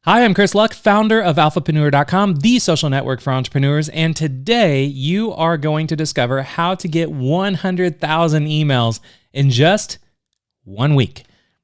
Hi, I'm Chris Luck, founder of Alphapreneur.com, the social network for entrepreneurs. And today you are going to discover how to get 100,000 emails in just 1 week.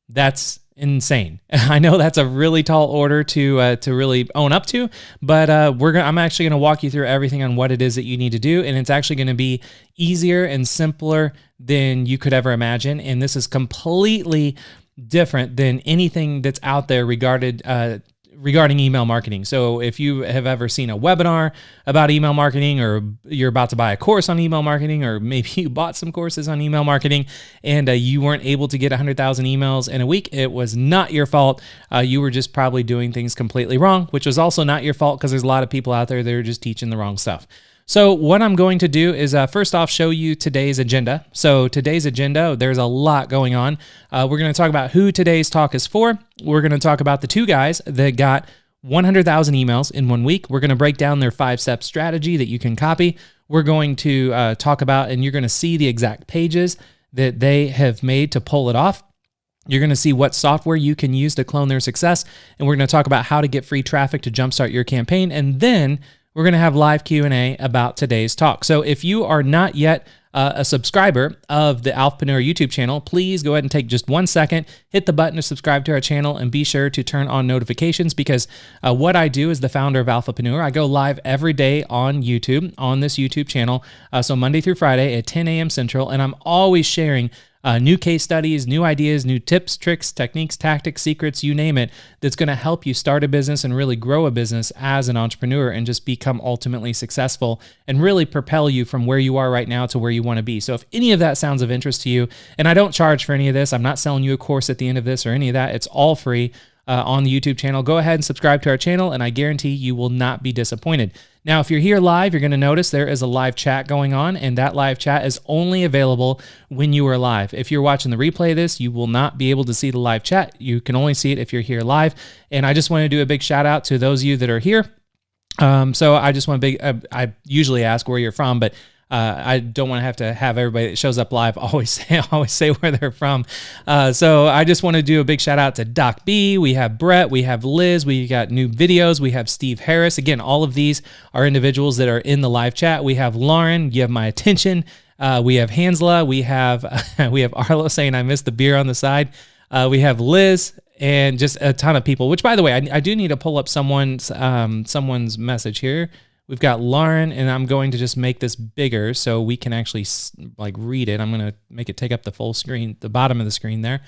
That's insane. I know that's a really tall order to really own up to, but I'm actually going to walk you through everything on what it is that you need to do, and it's actually going to be easier and simpler than you could ever imagine. And this is completely different than anything that's out there regarding email marketing. So if you have ever seen a webinar about email marketing, or you're about to buy a course on email marketing, or maybe you bought some courses on email marketing and you weren't able to get 100,000 emails in a week, it was not your fault. You were just probably doing things completely wrong, which was also not your fault because there's a lot of people out there that are just teaching the wrong stuff. So what I'm going to do is first off show you today's agenda. So today's agenda, there's a lot going on. We're going to talk about who today's talk is for. We're going to talk about the two guys that got 100,000 emails in 1 week. We're going to break down their 5-step strategy that you can copy. We're going to talk about, and you're going to see the exact pages that they have made to pull it off. You're going to see what software you can use to clone their success. And we're going to talk about how to get free traffic to jumpstart your campaign. And then we're going to have live Q&A about today's talk. So if you are not yet a subscriber of the Alphapreneur YouTube channel, please go ahead and take just 1 second, hit the button to subscribe to our channel, and be sure to turn on notifications, because what I do as the founder of Alphapreneur, I go live every day on YouTube, on this YouTube channel, so Monday through Friday at 10 a.m. Central, and I'm always sharing new case studies, new ideas, new tips, tricks, techniques, tactics, secrets, you name it, that's going to help you start a business and really grow a business as an entrepreneur and just become ultimately successful and really propel you from where you are right now to where you want to be. So if any of that sounds of interest to you, and I don't charge for any of this, I'm not selling you a course at the end of this or any of that, it's all free on the YouTube channel. Go ahead and subscribe to our channel, and I guarantee you will not be disappointed. Now, if you're here live, you're going to notice there is a live chat going on, and that live chat is only available when you are live. If you're watching the replay of this, you will not be able to see the live chat. You can only see it if you're here live. And I just want to do a big shout out to those of you that are here. So I just want to I usually ask where you're from, but I don't want to have everybody that shows up live always say where they're from. So I just want to do a big shout out to Doc B. We have Brett. We have Liz. We got new videos. We have Steve Harris. Again, all of these are individuals that are in the live chat. We have Lauren. You have my attention. We have Hansla. We have Arlo saying I missed the beer on the side. We have Liz. And just a ton of people, which, by the way, I do need to pull up someone's message here. We've got Lauren, and I'm going to just make this bigger so we can actually read it. I'm going to make it take up the full screen, the bottom of the screen there.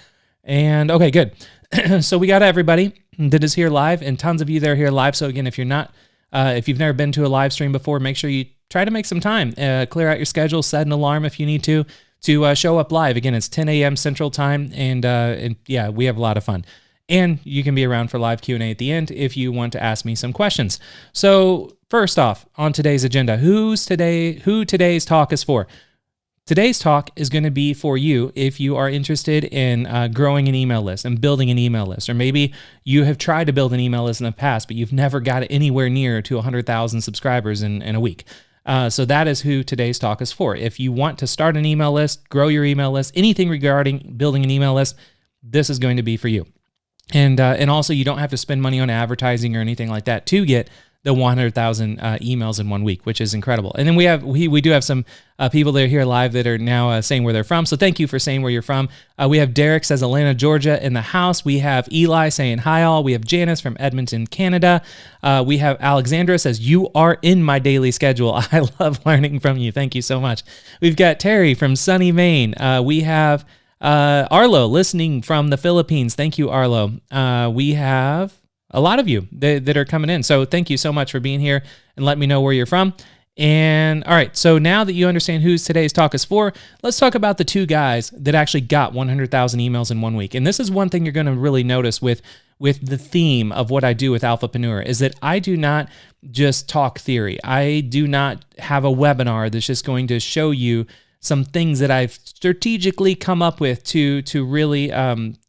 And okay, good. So we got everybody that is here live, and tons of you that are here live. So again, if you've never been to a live stream before, make sure you try to make some time. Clear out your schedule, set an alarm if you need to show up live. Again, it's 10 a.m. Central Time, and yeah, we have a lot of fun. And you can be around for live Q&A at the end if you want to ask me some questions. So first off, on today's agenda, who today's talk is for? Today's talk is going to be for you if you are interested in growing an email list and building an email list. Or maybe you have tried to build an email list in the past, but you've never got it anywhere near to 100,000 subscribers in a week. So that is who today's talk is for. If you want to start an email list, grow your email list, anything regarding building an email list, this is going to be for you. And also, you don't have to spend money on advertising or anything like that to get the 100,000 emails in 1 week, which is incredible. And then we do have some people that are here live that are now saying where they're from. So thank you for saying where you're from. We have Derek says Atlanta, Georgia in the house. We have Eli saying hi all. We have Janice from Edmonton, Canada. We have Alexandra says you are in my daily schedule. I love learning from you. Thank you so much. We've got Terry from sunny Maine. We have Arlo listening from the Philippines. Thank you, Arlo. We have a lot of you that are coming in. So thank you so much for being here and let me know where you're from. And all right, so now that you understand who today's talk is for, let's talk about the two guys that actually got 100,000 emails in 1 week. And this is one thing you're going to really notice with the theme of what I do with Alphapreneur is that I do not just talk theory. I do not have a webinar that's just going to show you some things that I've strategically come up with to really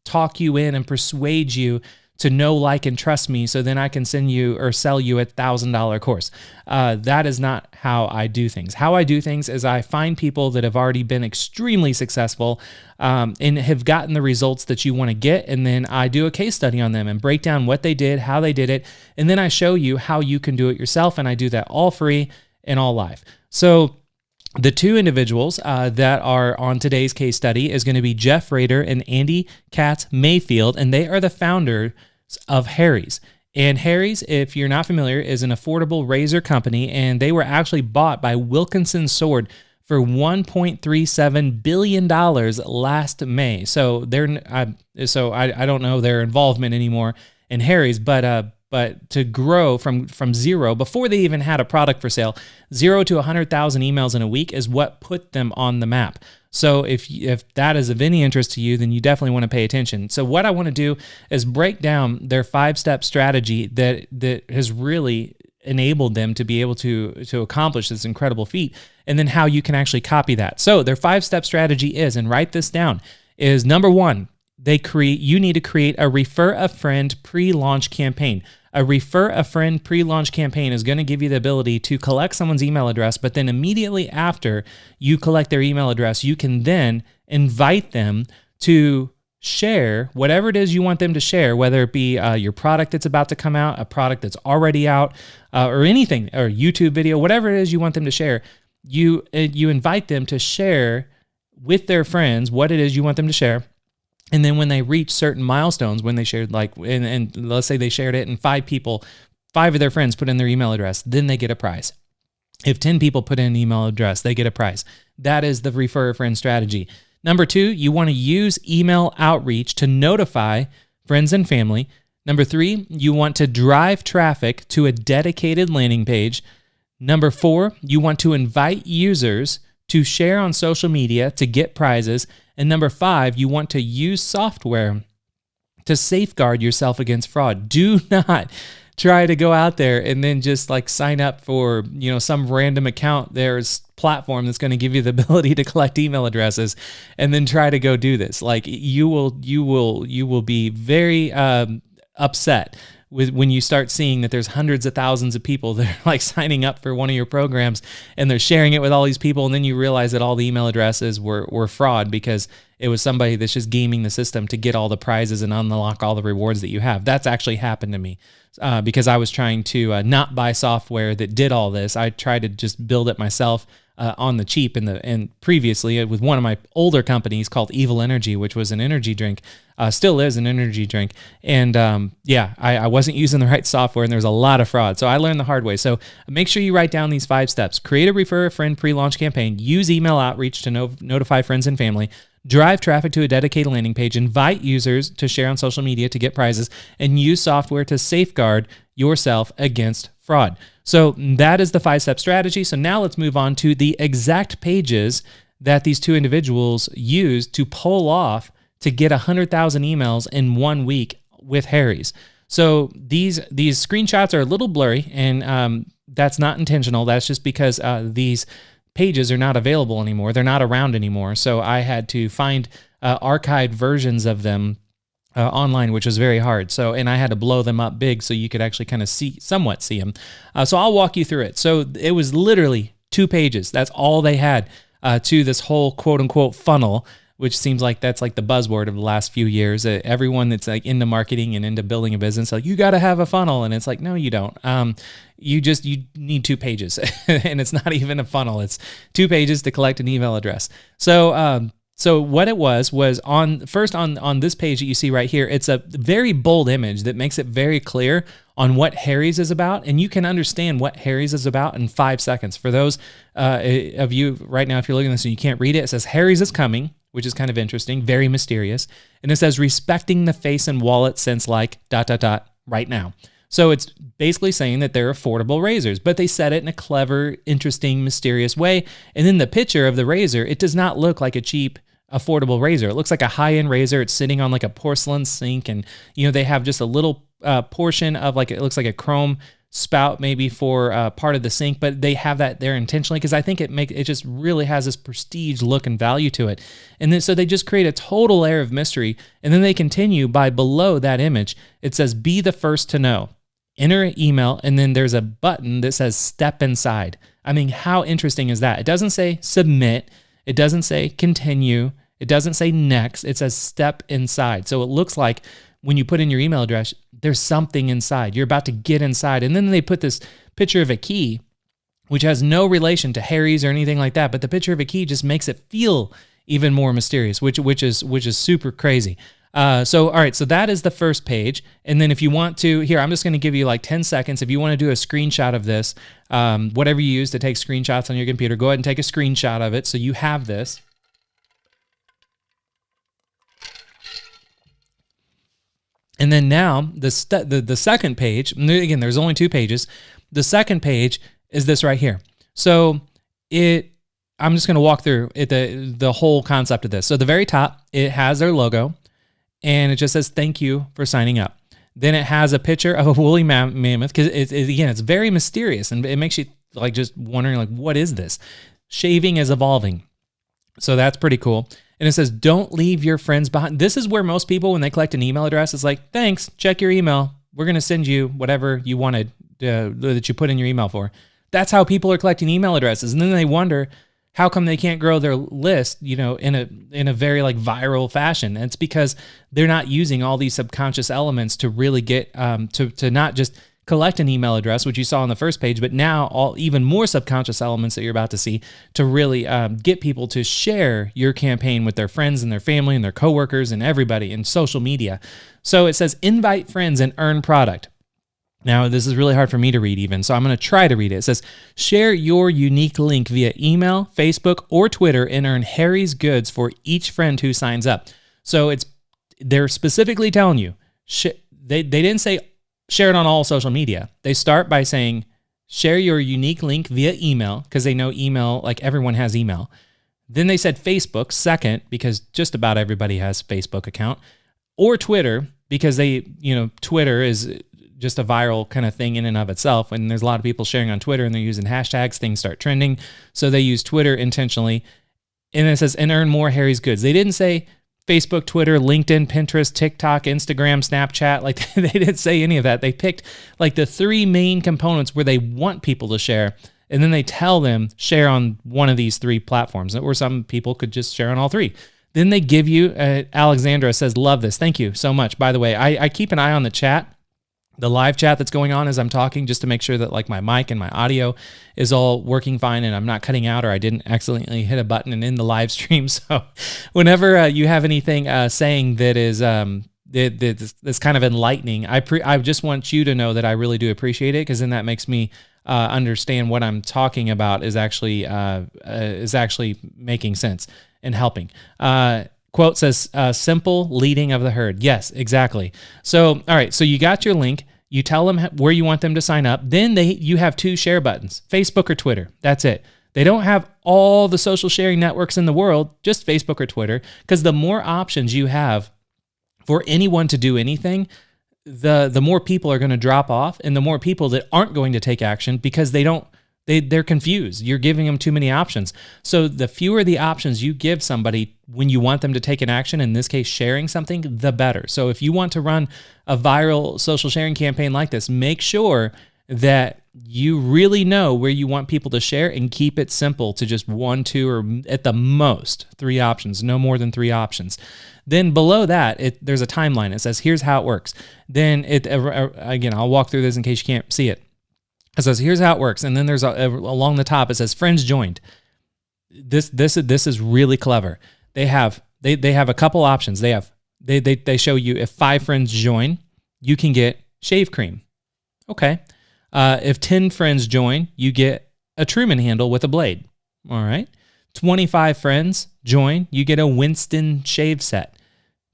talk you in and persuade you to know, like, and trust me so then I can send you or sell you a $1,000 course. That is not how I do things. How I do things is I find people that have already been extremely successful and have gotten the results that you want to get, and then I do a case study on them and break down what they did, how they did it, and then I show you how you can do it yourself, and I do that all free and all live. So the two individuals that are on today's case study is going to be Jeff Rader and Andy Katz Mayfield, and they are the founders of Harry's. And Harry's, if you're not familiar, is an affordable razor company, and they were actually bought by Wilkinson Sword for $1.37 billion last May. So I don't know their involvement anymore in Harry's, but to grow from zero, before they even had a product for sale, 0 to 100,000 emails in a week is what put them on the map. So if that is of any interest to you, then you definitely want to pay attention. So what I want to do is break down their 5-step strategy that has really enabled them to be able to accomplish this incredible feat, and then how you can actually copy that. So their 5-step strategy is, and write this down, is number 1, you need to create a refer a friend pre-launch campaign. A refer a friend pre-launch campaign is going to give you the ability to collect someone's email address, but then immediately after you collect their email address, you can then invite them to share whatever it is you want them to share, whether it be your product that's about to come out, a product that's already out, or anything, or YouTube video, whatever it is you want them to share. You invite them to share with their friends what it is you want them to share. And then when they reach certain milestones, when they shared, and let's say they shared it and 5 of their friends put in their email address, then they get a prize. If 10 people put in an email address, they get a prize. That is the refer a friend strategy. Number 2, you want to use email outreach to notify friends and family. Number 3, you want to drive traffic to a dedicated landing page. Number 4, you want to invite users to share on social media to get prizes. And number 5, you want to use software to safeguard yourself against fraud. Do not try to go out there and then just sign up for, some random account there's platform that's going to give you the ability to collect email addresses and then try to go do this. You will be very upset when you start seeing that there's hundreds of thousands of people that are signing up for one of your programs and they're sharing it with all these people, and then you realize that all the email addresses were fraud because it was somebody that's just gaming the system to get all the prizes and unlock all the rewards that you have. That's actually happened to me because I was trying to not buy software that did all this. I tried to just build it myself on the cheap, and previously with one of my older companies called Evil Energy, which was an energy drink, still is an energy drink. And I wasn't using the right software, and there's a lot of fraud. So I learned the hard way. So make sure you write down these 5 steps. Create a refer a friend pre-launch campaign. Use email outreach to notify friends and family. Drive traffic to a dedicated landing page. Invite users to share on social media to get prizes, and use software to safeguard yourself against fraud. So that is the 5-step strategy. So now let's move on to the exact pages that these two individuals used to pull off to get 100,000 emails in 1 week with Harry's. So these screenshots are a little blurry, and that's not intentional. That's just because these pages are not available anymore. They're not around anymore. So I had to find archived versions of them online, which was very hard. And I had to blow them up big so you could actually kind of somewhat see them. So I'll walk you through it. So it was literally 2 pages. That's all they had to this whole quote unquote funnel, which seems like that's the buzzword of the last few years. Everyone that's into marketing and into building a business, you got to have a funnel. And it's no, you don't. You need 2 pages and it's not even a funnel. It's 2 pages to collect an email address. So what it was on this page that you see right here, it's a very bold image that makes it very clear on what Harry's is about, and you can understand what Harry's is about in 5 seconds. For those of you right now, if you're looking at this and you can't read it, it says Harry's is coming, which is kind of interesting, very mysterious, and it says respecting the face and wallet sense right now. So it's basically saying that they're affordable razors, but they said it in a clever, interesting, mysterious way. And then the picture of the razor, it does not look like a cheap, affordable razor. It looks like a high-end razor. It's sitting on a porcelain sink, and they have just a little portion of it looks like a chrome spout maybe for part of the sink, but they have that there intentionally because I think it just really has this prestige look and value to it. And then so they just create a total air of mystery, and then they continue by below that image. It says, be the first to know. Enter an email, and then there's a button that says step inside. I mean, how interesting is that? It doesn't say submit. It doesn't say continue. It doesn't say next. It says step inside. So it looks like when you put in your email address, there's something inside. You're about to get inside. And then they put this picture of a key, which has no relation to Harry's or anything like that. But the picture of a key just makes it feel even more mysterious, which is super crazy. So, all right, so that is the first page. And then if you want to, here, I'm just going to give you like 10 seconds. If you want to do a screenshot of this, whatever you use to take screenshots on your computer, go ahead and take a screenshot of it so you have this. And then now the second page, again, there's only 2 pages. The second page is this right here. So I'm just going to walk through the whole concept of this. So the very top, it has their logo, and it just says, thank you for signing up. Then it has a picture of a woolly mammoth, because it's very mysterious, and it makes you like just wondering, like, what is this? Shaving is evolving. So that's pretty cool. And it says, don't leave your friends behind. This is where most people, when they collect an email address, it's like, thanks, check your email. We're going to send you whatever you wanted that you put in your email for. That's how people are collecting email addresses. And then they wonder, how come they can't grow their list, in a very like viral fashion? And it's because they're not using all these subconscious elements to really get to not just collect an email address, which you saw on the first page, but now even more subconscious elements that you're about to see to really get people to share your campaign with their friends and their family and their coworkers and everybody in social media. So it says invite friends and earn product. Now, this is really hard for me to read even, so I'm going to try to read it. It says, share your unique link via email, Facebook, or Twitter and earn Harry's goods for each friend who signs up. So they're specifically telling you, they didn't say share it on all social media. They start by saying, share your unique link via email, because they know email, like everyone has email. Then they said Facebook second, because just about everybody has a Facebook account, or Twitter, because Twitter is just a viral kind of thing in and of itself. And there's a lot of people sharing on Twitter and they're using hashtags, things start trending. So they use Twitter intentionally. And it says, and earn more Harry's goods. They didn't say Facebook, Twitter, LinkedIn, Pinterest, TikTok, Instagram, Snapchat. Like they didn't say any of that. They picked like the 3 main components where they want people to share. And then they tell them share on one of these 3 platforms, or some people could just share on all 3. Then they give you, Alexandra says, love this. Thank you so much. By the way, I keep an eye on the chat, the live chat that's going on as I'm talking, just to make sure that like my mic and my audio is all working fine and I'm not cutting out, or I didn't accidentally hit a button and in the live stream. So whenever you have anything saying that is that's kind of enlightening, I just want you to know that I really do appreciate it, because then that makes me understand what I'm talking about is actually making sense and helping. Quote says, simple leading of the herd. Yes, exactly. So, all right, so you got your link. You tell them where you want them to sign up. Then you have 2 share buttons, Facebook or Twitter. That's it. They don't have all the social sharing networks in the world, just Facebook or Twitter, because the more options you have for anyone to do anything, the more people are going to drop off, and the more people that aren't going to take action because they're confused. You're giving them too many options. So the fewer the options you give somebody when you want them to take an action, in this case, sharing something, the better. So if you want to run a viral social sharing campaign like this, make sure that you really know where you want people to share, and keep it simple to just 1, 2, or at the most 3 options, no more than 3 options. Then below that, there's a timeline. It says, here's how it works. Then again, I'll walk through this in case you can't see it. It says, here's how it works. And then there's along the top, it says friends joined. This is really clever. They have a couple options. They show you if 5 friends join, you can get shave cream. Okay. If 10 friends join, you get a Truman handle with a blade. All right. 25 friends join, you get a Winston shave set.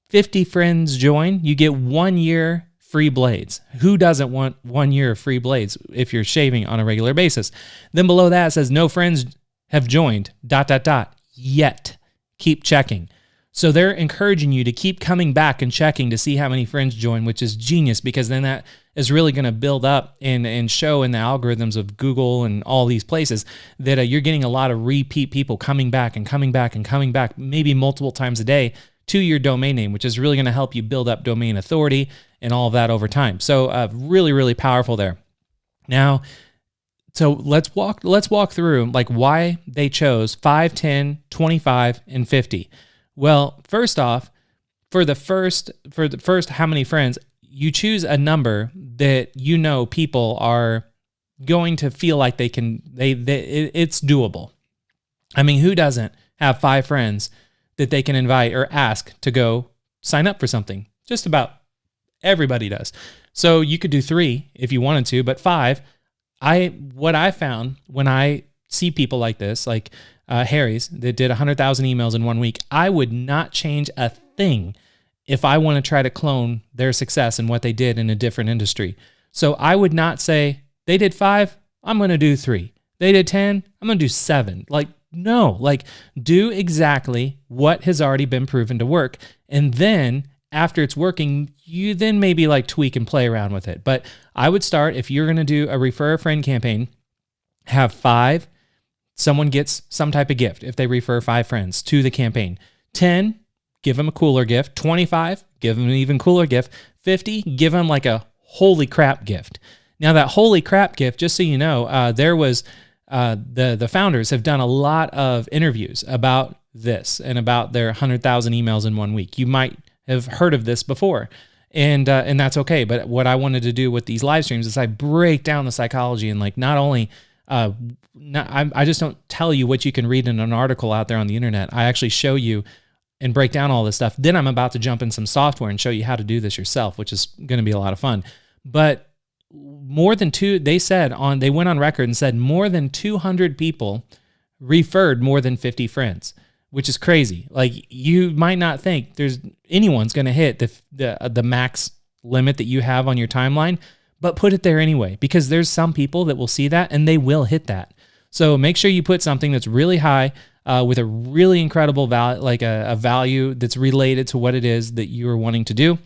50 friends join, you get 1 year free blades. Who doesn't want 1 year of free blades if you're shaving on a regular basis? Then below that it says no friends have joined, ... yet. Keep checking. So they're encouraging you to keep coming back and checking to see how many friends join, which is genius, because then that is really going to build up and show in the algorithms of Google and all these places that you're getting a lot of repeat people coming back and coming back and coming back, maybe multiple times a day, to your domain name, which is really going to help you build up domain authority and all of that over time. So really, really powerful there. Now, so let's walk through like why they chose 5, 10, 25, and 50. Well, first off, for the first how many friends, you choose a number that you know people are going to feel like it's doable. I mean, who doesn't have 5 friends that they can invite or ask to go sign up for something? Just about everybody does. So you could do 3 if you wanted to, but 5. What I found when I see people like this, like Harry's that did 100,000 emails in 1 week, I would not change a thing if I want to try to clone their success and what they did in a different industry. So I would not say, they did 5, I'm going to do 3. They did 10, I'm going to do 7. Like, no, like do exactly what has already been proven to work. And then after it's working, you then maybe like tweak and play around with it. But I would start, if you're going to do a refer a friend campaign, have 5, someone gets some type of gift if they refer 5 friends to the campaign. 10, give them a cooler gift. 25, give them an even cooler gift. 50, give them like a holy crap gift. Now that holy crap gift, just so you know, there was the founders have done a lot of interviews about this and about their 100,000 emails in 1 week. You might have heard of this before, and that's okay. But what I wanted to do with these live streams is I break down the psychology and like not only I just don't tell you what you can read in an article out there on the internet. I actually show you and break down all this stuff. Then I'm about to jump in some software and show you how to do this yourself, which is going to be a lot of fun. But more than they went on record and said more than 200 people referred more than 50 friends, which is crazy. Like you might not think anyone's going to hit the max limit that you have on your timeline, but put it there anyway, because there's some people that will see that and they will hit that. So make sure you put something that's really high with a really incredible value, like a value that's related to what it is that you are wanting to do.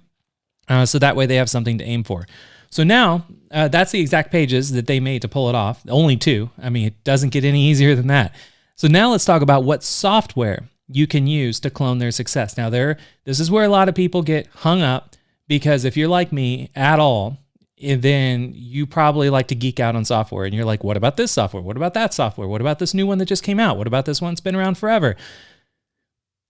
So that way they have something to aim for. So now that's the exact pages that they made to pull it off. Only 2. I mean, it doesn't get any easier than that. So now let's talk about what software you can use to clone their success. Now this is where a lot of people get hung up, because if you're like me at all, then you probably like to geek out on software and you're like, what about this software? What about that software? What about this new one that just came out? What about this one that's been around forever?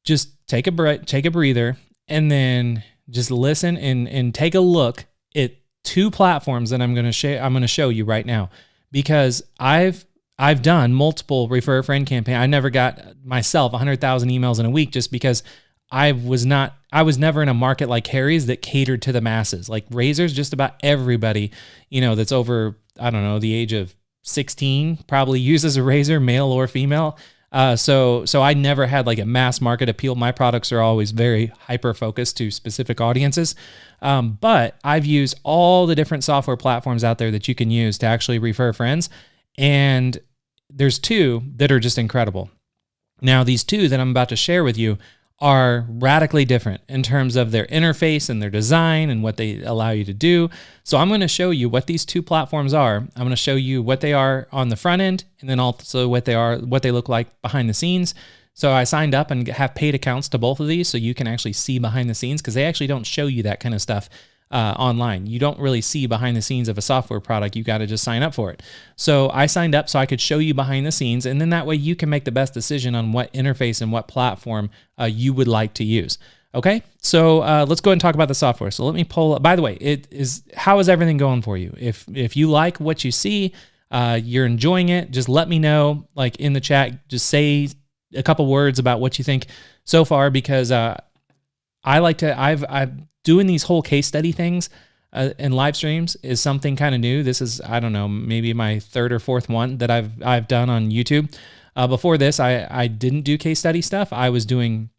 Just take a breather and then just listen and take a look at 2 platforms that I'm going to show you right now, because I've done multiple refer a friend campaign. I never got myself 100,000 emails in a week just because I was never in a market like Harry's that catered to the masses. Like Razor's, just about everybody, that's over, I don't know, the age of 16 probably uses a Razor, male or female. So I never had like a mass market appeal. My products are always very hyper focused to specific audiences. But I've used all the different software platforms out there that you can use to actually refer friends. And there's 2 that are just incredible. Now, these 2 that I'm about to share with you are radically different in terms of their interface and their design and what they allow you to do. So I'm going to show you what these 2 platforms are. I'm going to show you what they are on the front end, and then also what they look like behind the scenes. So I signed up and have paid accounts to both of these, so you can actually see behind the scenes, because they actually don't show you that kind of stuff online. You don't really see behind the scenes of a software product. You got to just sign up for it. So I signed up so I could show you behind the scenes, and then that way you can make the best decision on what interface and what platform you would like to use. Okay, so let's go ahead and talk about the software. So let me pull up. By the way, how is everything going for you? If you like what you see, you're enjoying it, just let me know, like in the chat. Just say a couple words about what you think so far, because I'm doing these whole case study things and live streams is something kind of new. This is, I don't know, maybe my 3rd or 4th one that I've done on YouTube. Before this, I didn't do case study stuff. I was doing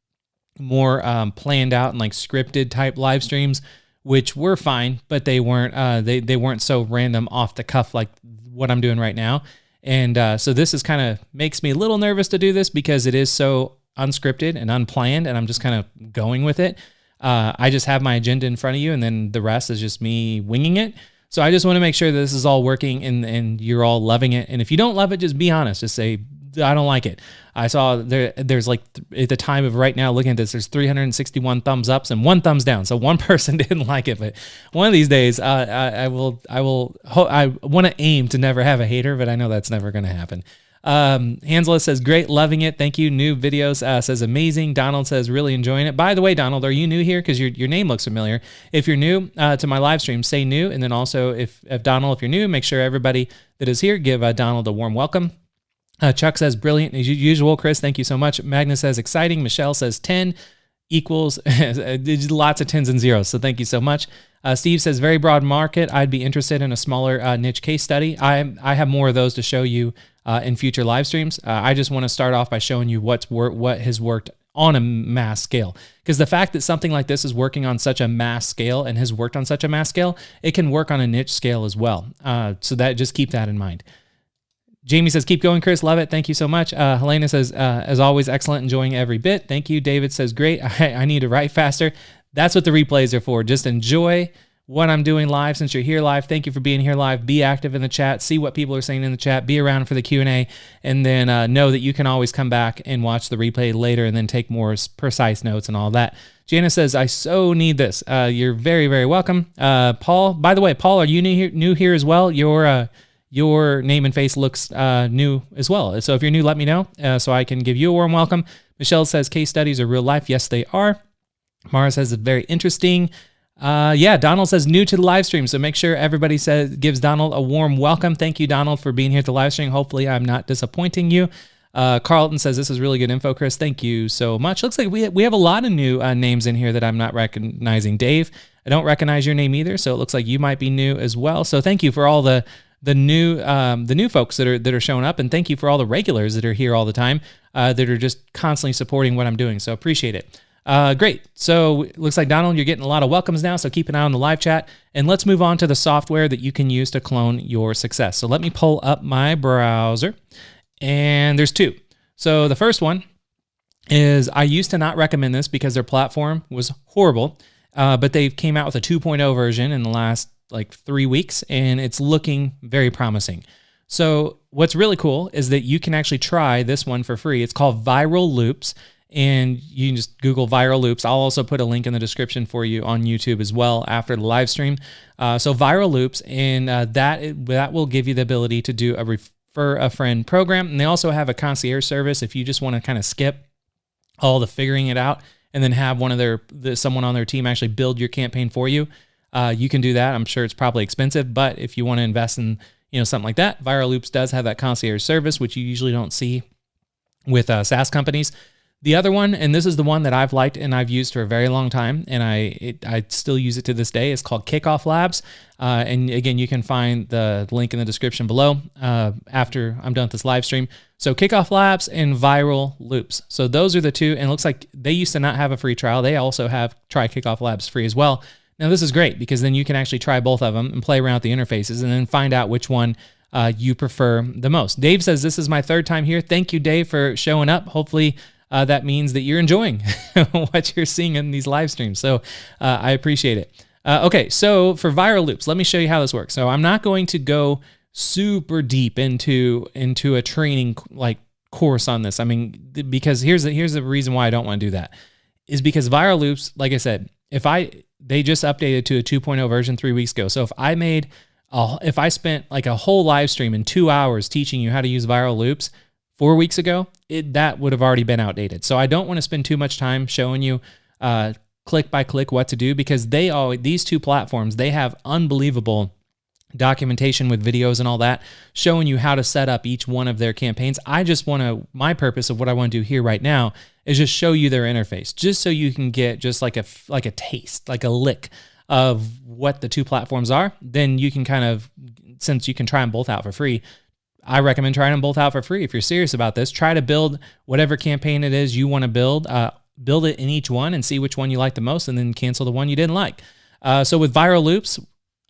more planned out and like scripted type live streams, which were fine, but they weren't they weren't so random off the cuff like what I'm doing right now. And so this is kind of makes me a little nervous to do this, because it is so unscripted and unplanned, and I'm just kind of going with it. I just have my agenda in front of you, and then the rest is just me winging it. So I just want to make sure that this is all working and you're all loving it. And if you don't love it, just be honest. Just say, I don't like it. I saw there's like at the time of right now looking at this, there's 361 thumbs ups and 1 thumbs down. So one person didn't like it, but one of these days I want to aim to never have a hater, but I know that's never going to happen. Hansela says, great, loving it. Thank you. New videos, says amazing. Donald says, really enjoying it. By the way, Donald, are you new here? Because your name looks familiar. If you're new to my live stream, say new. And then also if Donald, if you're new, make sure everybody that is here, give Donald a warm welcome. Chuck says, brilliant as usual. Chris, thank you so much. Magnus says, exciting. Michelle says 10 equals lots of 10s and zeros. So thank you so much. Steve says, very broad market. I'd be interested in a smaller niche case study. I have more of those to show you in future live streams. I just want to start off by showing you what has worked on a mass scale. Because the fact that something like this is working on such a mass scale and has worked on such a mass scale, it can work on a niche scale as well. So that just keep that in mind. Jamie says, keep going, Chris. Love it. Thank you so much. Helena says, as always, excellent. Enjoying every bit. Thank you. David says, great. I need to write faster. That's what the replays are for. Just enjoy what I'm doing live since you're here live. Thank you for being here live. Be active in the chat. See what people are saying in the chat. Be around for the Q&A. And then know that you can always come back and watch the replay later and then take more precise notes and all that. Jana says, I so need this. You're very, very welcome. Paul, by the way, Paul, are you new here as well? Your name and face looks new as well. So if you're new, let me know so I can give you a warm welcome. Michelle says, case studies are real life. Yes, they are. Mara says, it's very interesting. Yeah, Donald says, new to the live stream. So make sure everybody gives Donald a warm welcome. Thank you, Donald, for being here at the live stream. Hopefully I'm not disappointing you. Carlton says, this is really good info, Chris. Thank you so much. Looks like we have a lot of new names in here that I'm not recognizing. Dave, I don't recognize your name either. So it looks like you might be new as well. So thank you for all the new folks that are showing up, and thank you for all the regulars that are here all the time that are just constantly supporting what I'm doing. So appreciate it. Great. So it looks like, Donald, you're getting a lot of welcomes now. So keep an eye on the live chat, and let's move on to the software that you can use to clone your success. So let me pull up my browser, and there's 2. So the first one is, I used to not recommend this because their platform was horrible, but they came out with a 2.0 version in the last like 3 weeks, and it's looking very promising. So what's really cool is that you can actually try this one for free. It's called Viral Loops, and you can just Google Viral Loops. I'll also put a link in the description for you on YouTube as well after the live stream. So Viral Loops, and that will give you the ability to do a refer a friend program. And they also have a concierge service if you just want to kind of skip all the figuring it out and then have someone on their team actually build your campaign for you. You can do that. I'm sure it's probably expensive, but if you want to invest in something like that, Viral Loops does have that concierge service, which you usually don't see with SaaS companies. The other one, and this is the one that I've liked and I've used for a very long time, and I still use it to this day. It's called Kickoff Labs, and again, you can find the link in the description below after I'm done with this live stream. So Kickoff Labs and Viral Loops. So those are the 2, and it looks like they used to not have a free trial. They also try Kickoff Labs free as well. Now, this is great because then you can actually try both of them and play around with the interfaces and then find out which one you prefer the most. Dave says, this is my 3rd time here. Thank you, Dave, for showing up. Hopefully that means that you're enjoying what you're seeing in these live streams. So I appreciate it. Okay, so for Viral Loops, let me show you how this works. So I'm not going to go super deep into a training like course on this. I mean, because here's the reason why I don't want to do that is because Viral Loops, like I said, they just updated to a 2.0 version 3 weeks ago. So if I spent like a whole live stream in 2 hours teaching you how to use Viral Loops 4 weeks ago, that would have already been outdated. So I don't want to spend too much time showing you click by click what to do, because these 2 platforms, they have unbelievable documentation with videos and all that showing you how to set up each one of their campaigns. My purpose of what I want to do here right now is just show you their interface, just so you can get just like a taste, like a lick of what the 2 platforms are. Then you can since you can try them both out for free, I recommend trying them both out for free. If you're serious about this, try to build whatever campaign it is you want to build it in each one and see which one you like the most, and then cancel the one you didn't like. So with Viral Loops,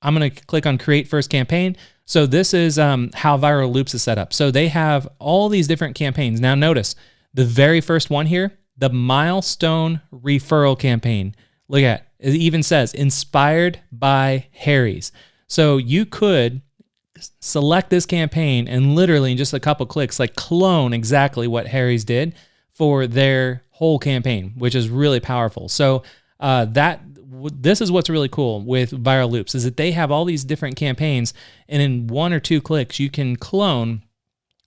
I'm going to click on Create First Campaign. So this is how Viral Loops is set up. So they have all these different campaigns. Now notice the very first one here, the Milestone Referral Campaign. Look at it. It even says, inspired by Harry's. So you could select this campaign and literally in just a couple clicks, like clone exactly what Harry's did for their whole campaign, which is really powerful. So this is what's really cool with Viral Loops is that they have all these different campaigns, and in 1 or 2 clicks, you can clone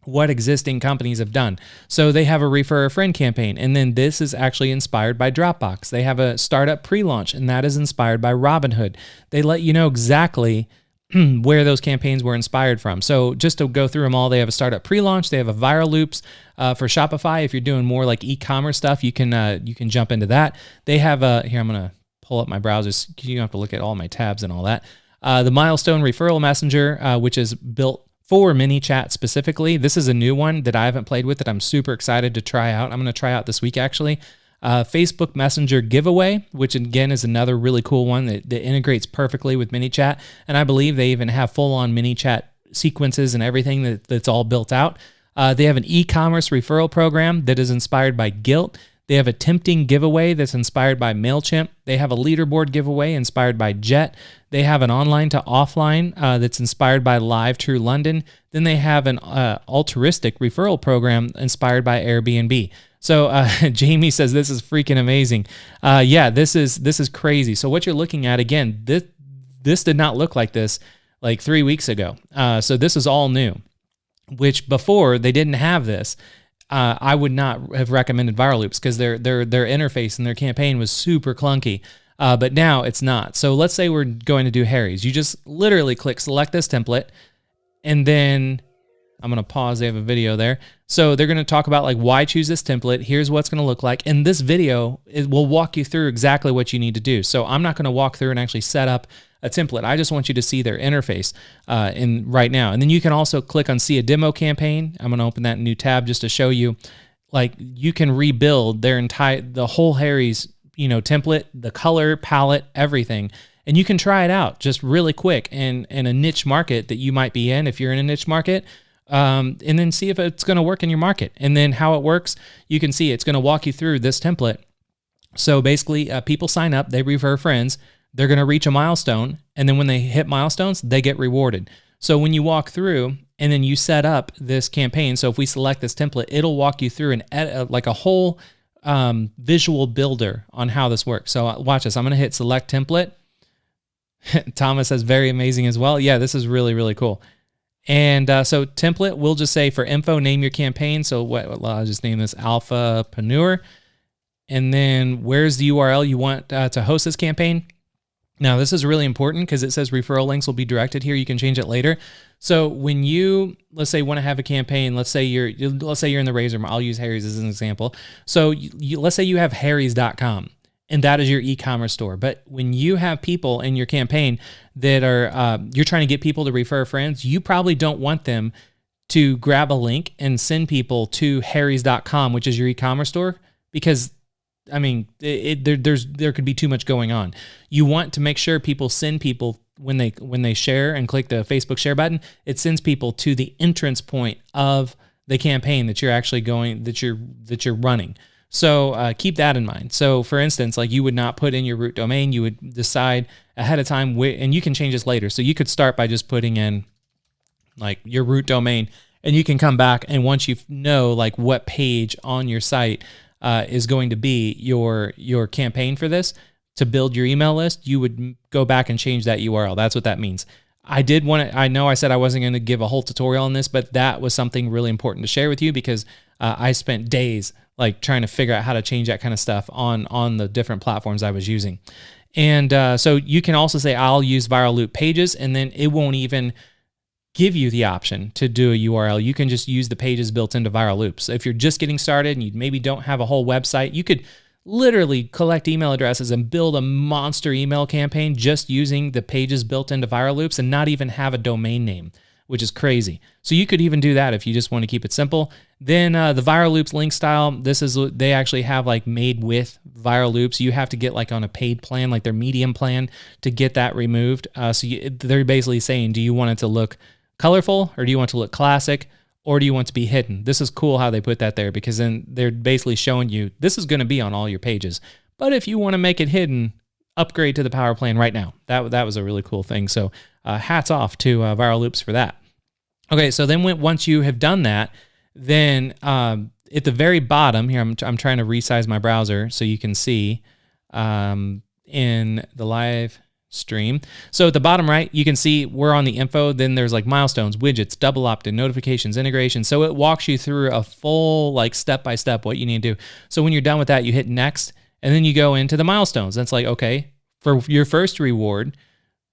what existing companies have done. So they have a Refer a Friend campaign, and then this is actually inspired by Dropbox. They have a startup pre-launch, and that is inspired by Robinhood. They let you know exactly where those campaigns were inspired from. So just to go through them all, they have a startup pre-launch. They have a Viral Loops for Shopify. If you're doing more like e-commerce stuff, you can jump into that. They have here, I'm gonna pull up my browsers. You don't have to look at all my tabs and all that. The Milestone Referral Messenger, which is built for ManyChat specifically. This is a new one that I haven't played with that I'm super excited to try out. I'm going to try out this week, actually. Facebook Messenger Giveaway, which again is another really cool one that integrates perfectly with ManyChat. And I believe they even have full-on ManyChat sequences and everything that's all built out. They have an e-commerce referral program that is inspired by Guilt. They have a tempting giveaway that's inspired by MailChimp. They have a leaderboard giveaway inspired by Jet. They have an online to offline that's inspired by Live True London. Then they have an altruistic referral program inspired by Airbnb. So Jamie says this is freaking amazing. Yeah, this is crazy. So what you're looking at, again, this did not look like this like 3 weeks ago. So this is all new, which before they didn't have this. I would not have recommended Viral Loops because their interface and their campaign was super clunky. But now it's not. So let's say we're going to do Harry's. You just literally click select this template, and then I'm going to pause. They have a video there. So they're going to talk about like why choose this template. Here's what it's going to look like. And this video, it will walk you through exactly what you need to do. So I'm not going to walk through and actually set up a template. I just want you to see their interface right now. And then you can also click on see a demo campaign. I'm going to open that new tab just to show you, like, you can rebuild the whole Harry's, template, the color palette, everything. And you can try it out just really quick in a niche market that you might be in if you're in a niche market. And then see if it's going to work in your market. And then how it works, you can see it's going to walk you through this template. So basically, people sign up, they refer friends, they're going to reach a milestone, and then when they hit milestones, they get rewarded. So when you walk through and then you set up this campaign, so if we select this template, it'll walk you through like a whole visual builder on how this works. So watch this. I'm going to hit select template. Thomas says very amazing as well. Yeah, this is really, really cool. And so template, we'll just say for info, name your campaign. So I'll just name this Alphapreneur. And then where's the URL you want to host this campaign? Now, this is really important because it says referral links will be directed here. You can change it later. So when you, let's say, want to have a campaign, let's say you're in the razor. I'll use Harry's as an example. So let's say you have harrys.com. And that is your e-commerce store. But when you have people in your campaign that are, you're trying to get people to refer friends, you probably don't want them to grab a link and send people to harrys.com, which is your e-commerce store, because I mean, there could be too much going on. You want to make sure people send people when they share and click the Facebook share button, it sends people to the entrance point of the campaign that you're actually that you're running. So keep that in mind. So for instance, like you would not put in your root domain, you would decide ahead of time, and you can change this later. So you could start by just putting in like your root domain, and you can come back, and once you know like what page on your site is going to be your campaign for this to build your email list, you would go back and change that URL. That's what that means. I know I said I wasn't going to give a whole tutorial on this, but that was something really important to share with you because I spent days like trying to figure out how to change that kind of stuff on the different platforms I was using. And so you can also say, I'll use Viral Loop pages, and then it won't even give you the option to do a URL. You can just use the pages built into Viral Loops. So if you're just getting started and you maybe don't have a whole website, you could literally collect email addresses and build a monster email campaign just using the pages built into Viral Loops and not even have a domain name, which is crazy. So you could even do that if you just want to keep it simple. Then the Viral Loops link style, they actually have like made with Viral Loops. You have to get like on a paid plan, like their medium plan, to get that removed. They're basically saying, do you want it to look colorful, or do you want it to look classic, or do you want it to be hidden? This is cool how they put that there, because then they're basically showing you this is going to be on all your pages. But if you want to make it hidden, upgrade to the power plan right now. That was a really cool thing. So hats off to Viral Loops for that. Okay, so then once you have done that, then at the very bottom here, I'm trying to resize my browser so you can see in the live stream. So at the bottom right, you can see we're on the info. Then there's like milestones, widgets, double opt-in, notifications, integration. So it walks you through a full like step-by-step what you need to do. So when you're done with that, you hit next, and then you go into the milestones. That's like, okay, for your first reward,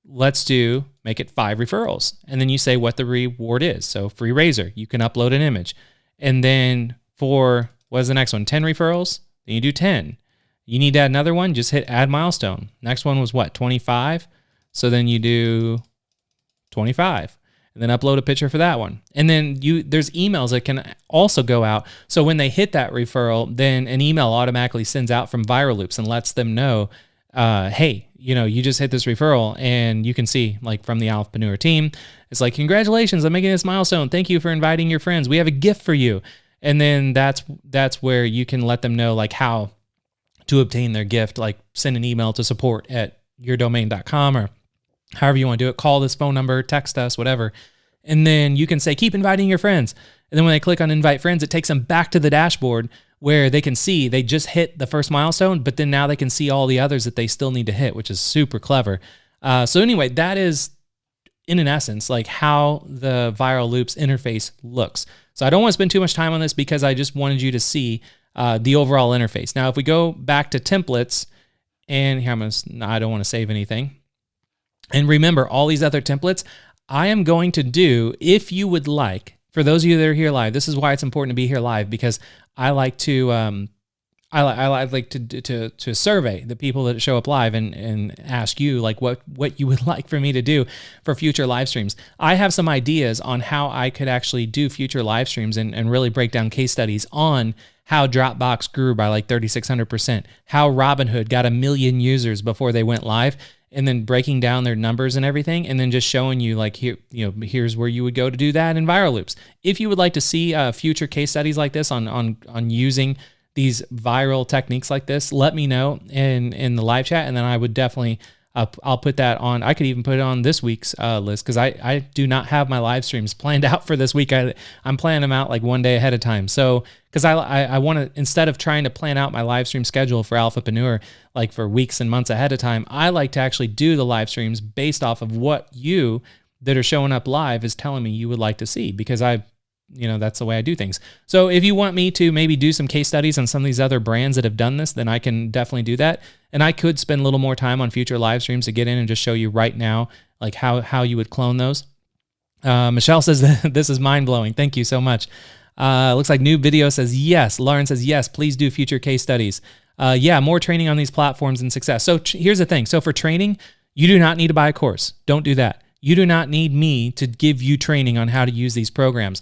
let's make it 5 referrals. And then you say what the reward is. So free razor, you can upload an image. And then for, what is the next one? 10 referrals? Then you do 10. You need to add another one, just hit add milestone. Next one was what, 25? So then you do 25. And then upload a picture for that one. And then there's emails that can also go out. So when they hit that referral, then an email automatically sends out from Viral Loops and lets them know, hey, you just hit this referral, and you can see like from the Alphapreneur team, it's like, congratulations on making this milestone. Thank you for inviting your friends. We have a gift for you. And then that's where you can let them know like how to obtain their gift, like send an email to support@yourdomain.com or however you want to do it. Call this phone number, text us, whatever. And then you can say, keep inviting your friends. And then when they click on invite friends, it takes them back to the dashboard where they can see they just hit the first milestone, but then now they can see all the others that they still need to hit, which is super clever. So anyway, that is in an essence like how the Viral Loops interface looks. So I don't want to spend too much time on this because I just wanted you to see the overall interface. Now, if we go back to templates, and here I don't want to save anything. And remember, all these other templates, I am going to do, if you would like, for those of you that are here live, this is why it's important to be here live, because I like to I like to survey the people that show up live and ask you like what you would like for me to do for future live streams. I have some ideas on how I could actually do future live streams and really break down case studies on how Dropbox grew by like 3,600%, how Robinhood got 1 million users before they went live, and then breaking down their numbers and everything, and then just showing you like here, here's where you would go to do that in Viral Loops. If you would like to see future case studies like this on using these viral techniques like this, let me know in the live chat, and then I would definitely I'll put that on. I could even put it on this week's list because I do not have my live streams planned out for this week. I'm planning them out like one day ahead of time. So because I want to, instead of trying to plan out my live stream schedule for Alphapreneur like for weeks and months ahead of time, I like to actually do the live streams based off of what you that are showing up live is telling me you would like to see, because that's the way I do things. So if you want me to maybe do some case studies on some of these other brands that have done this, then I can definitely do that. And I could spend a little more time on future live streams to get in and just show you right now, like how you would clone those. Michelle says this is mind blowing. Thank you so much. Looks like new video says yes. Lauren says yes, please do future case studies. Yeah, more training on these platforms and success. So here's the thing. So for training, you do not need to buy a course. Don't do that. You do not need me to give you training on how to use these programs.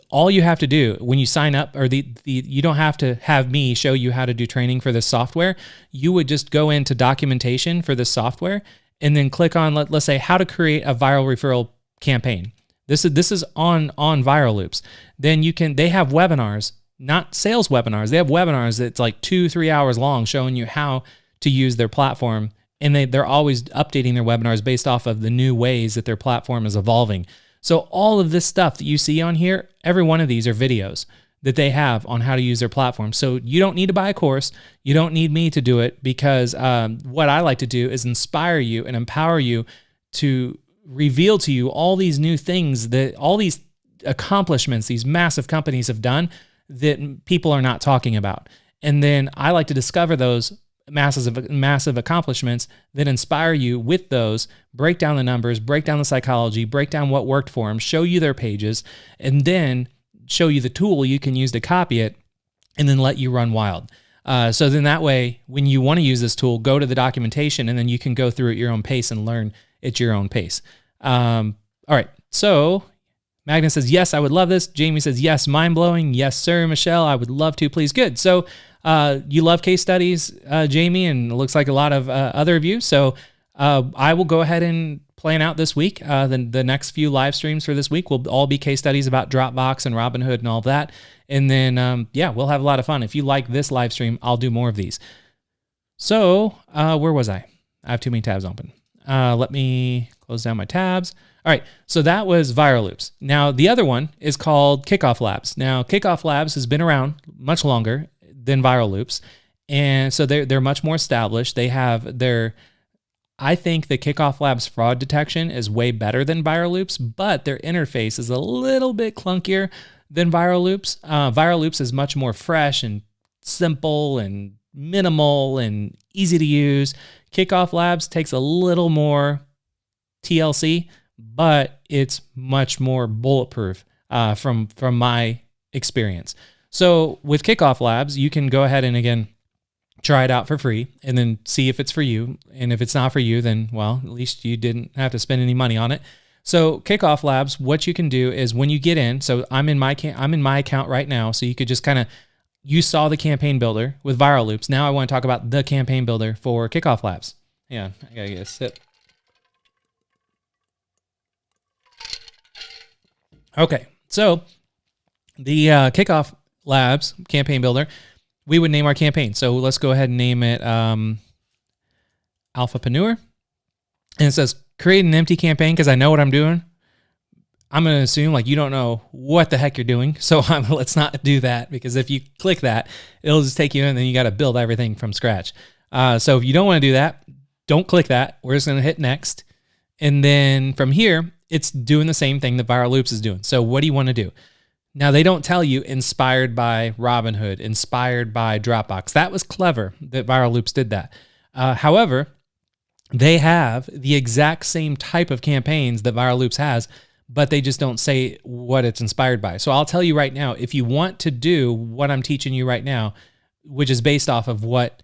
All you have to do when you sign up, or you don't have to have me show you how to do training for this software. You would just go into documentation for this software and then click on, let's say, how to create a viral referral campaign. This is on Viral Loops. Then they have webinars, not sales webinars. They have webinars that's like 2-3 hours long showing you how to use their platform. And they're always updating their webinars based off of the new ways that their platform is evolving. So all of this stuff that you see on here, every one of these are videos that they have on how to use their platform. So you don't need to buy a course. You don't need me to do it, because what I like to do is inspire you and empower you to reveal to you all these new things, that all these accomplishments these massive companies have done that people are not talking about. And then I like to discover those massive accomplishments that inspire you with those, break down the numbers, break down the psychology, break down what worked for them, show you their pages, and then show you the tool you can use to copy it, and then let you run wild. So then that way, when you want to use this tool, go to the documentation, and then you can go through at your own pace and learn at your own pace. All right, so Magnus says, yes, I would love this. Jamie says, yes, mind-blowing. Yes, sir, Michelle, I would love to, please. Good. So you love case studies, Jamie, and it looks like a lot of other of you. So I will go ahead and plan out this week. The next few live streams for this week will all be case studies about Dropbox and Robinhood and all that. And then, we'll have a lot of fun. If you like this live stream, I'll do more of these. So where was I? I have too many tabs open. Let me close down my tabs. All right, so that was Viral Loops. Now, the other one is called Kickoff Labs. Now, Kickoff Labs has been around much longer than Viral Loops, and so they're much more established. They have I think the Kickoff Labs fraud detection is way better than Viral Loops, but their interface is a little bit clunkier than Viral Loops. Viral Loops is much more fresh and simple and minimal and easy to use. Kickoff Labs takes a little more TLC, but it's much more bulletproof from my experience. So with Kickoff Labs, you can go ahead and, again, try it out for free and then see if it's for you. And if it's not for you, then, well, at least you didn't have to spend any money on it. So Kickoff Labs, what you can do is when you get in, so I'm in my account right now, so you could just kind of, you saw the campaign builder with Viral Loops. Now I want to talk about the campaign builder for Kickoff Labs. Yeah, I gotta get a sip. Okay, so the Kickoff Labs campaign builder, we would name our campaign. So let's go ahead and name it Alphapreneur. And it says create an empty campaign because I know what I'm doing. I'm going to assume like you don't know what the heck you're doing. So let's not do that, because if you click that, it'll just take you in and then you got to build everything from scratch. So if you don't want to do that, don't click that. We're just going to hit next. And then from here, it's doing the same thing that Viral Loops is doing. So what do you want to do? Now, they don't tell you inspired by Robinhood, inspired by Dropbox. That was clever that Viral Loops did that. However, they have the exact same type of campaigns that Viral Loops has, but they just don't say what it's inspired by. So I'll tell you right now, if you want to do what I'm teaching you right now, which is based off of what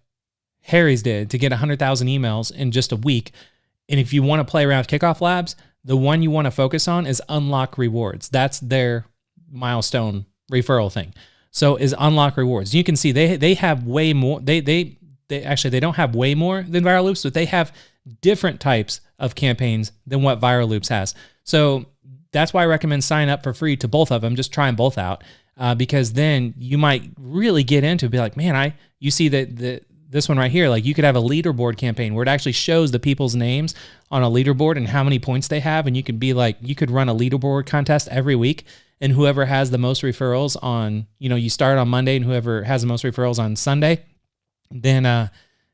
Harry's did to get 100,000 emails in just a week, and if you want to play around with Kickoff Labs, the one you want to focus on is unlock rewards. That's their Milestone referral thing. So is unlock rewards. You can see they have way more. They actually, they don't have way more than Viral Loops, but they have different types of campaigns than what Viral Loops has. So that's why I recommend sign up for free to both of them. Just try them both out, because then you might really get into be like, man, you see that this one right here, like you could have a leaderboard campaign where it actually shows the people's names on a leaderboard and how many points they have. And you could be like, you could run a leaderboard contest every week. And whoever has the most referrals on, you start on Monday, and whoever has the most referrals on Sunday, then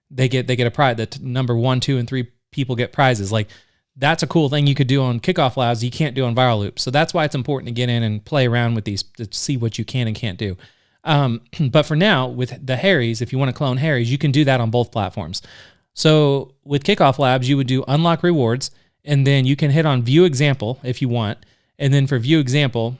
they get a prize. The number 1, 2, and 3 people get prizes. Like, that's a cool thing you could do on Kickoff Labs you can't do on Viral Loops. So that's why it's important to get in and play around with these to see what you can and can't do. But for now, with the Harry's, if you want to clone Harry's, you can do that on both platforms. So with Kickoff Labs, you would do unlock rewards, and then you can hit on view example if you want. And then for view example,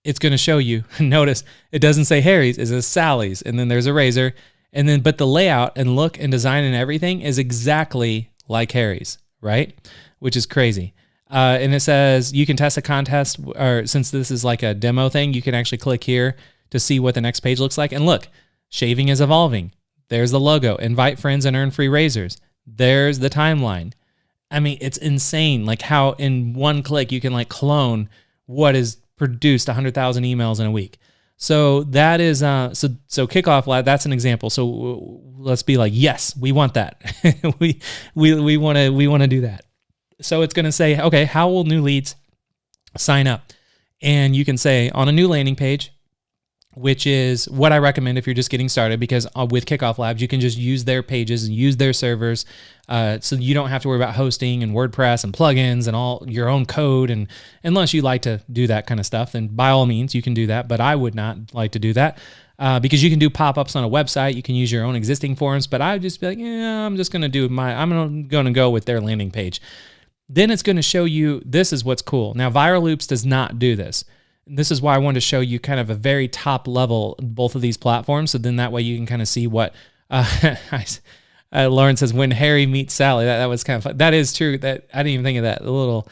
it's going to show you, notice it doesn't say Harry's, it says Sally's, and then there's a razor, and then, but the layout and look and design and everything is exactly like Harry's, right? Which is crazy. And it says you can test a contest, or since this is like a demo thing, you can actually click here to see what the next page looks like. And look, shaving is evolving. There's the logo, invite friends and earn free razors. There's the timeline. I mean, it's insane. Like how in one click you can like clone what is produced 100,000 emails in a week. So that is so Kickoff Lab. That's an example. So let's be like, yes, we want that. we want to do that. So it's going to say, okay, how will new leads sign up? And you can say on a new landing page, which is what I recommend if you're just getting started, because with Kickoff Labs, you can just use their pages and use their servers. So you don't have to worry about hosting and WordPress and plugins and all your own code. And unless you like to do that kind of stuff, then by all means, you can do that. But I would not like to do that because you can do pop-ups on a website. You can use your own existing forms, but I would just be like, yeah, I'm just going to do I'm going to go with their landing page. Then it's going to show you, this is what's cool. Now, Viral Loops does not do this. This is why I wanted to show you kind of a very top level, both of these platforms. So then that way you can kind of see what, Lauren says, when Harry meets Sally, that was kind of fun. That is true. That I didn't even think of that little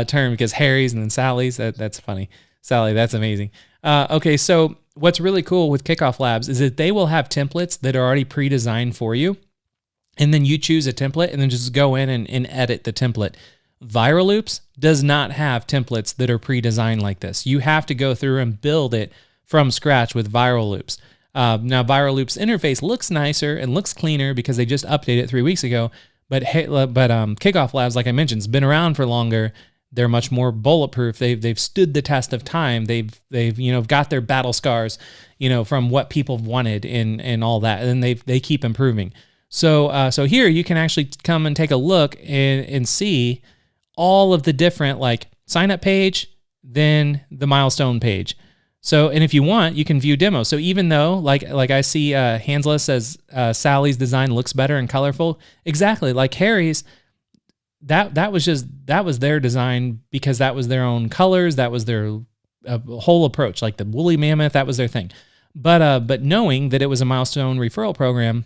term, because Harry's and then Sally's, that's funny. Sally, that's amazing. Okay, so what's really cool with Kickoff Labs is that they will have templates that are already pre-designed for you. And then you choose a template and then just go in and edit the template. Viral Loops does not have templates that are pre-designed like this. You have to go through and build it from scratch with Viral Loops. Now, Viral Loops interface looks nicer and looks cleaner because they just updated it 3 weeks ago, But Kickoff Labs, like I mentioned, has been around for longer. They're much more bulletproof. They've stood the test of time. They've got their battle scars, from what people wanted and all that, and they keep improving. So here you can actually come and take a look and see all of the different like sign up page, then the Milestone page. So, and if you want, you can view demos. So even though like I see Hansla says Sally's design looks better and colorful, exactly like Harry's. That was their design because that was their own colors. That was their whole approach. Like the woolly mammoth, that was their thing. But knowing that it was a Milestone referral program,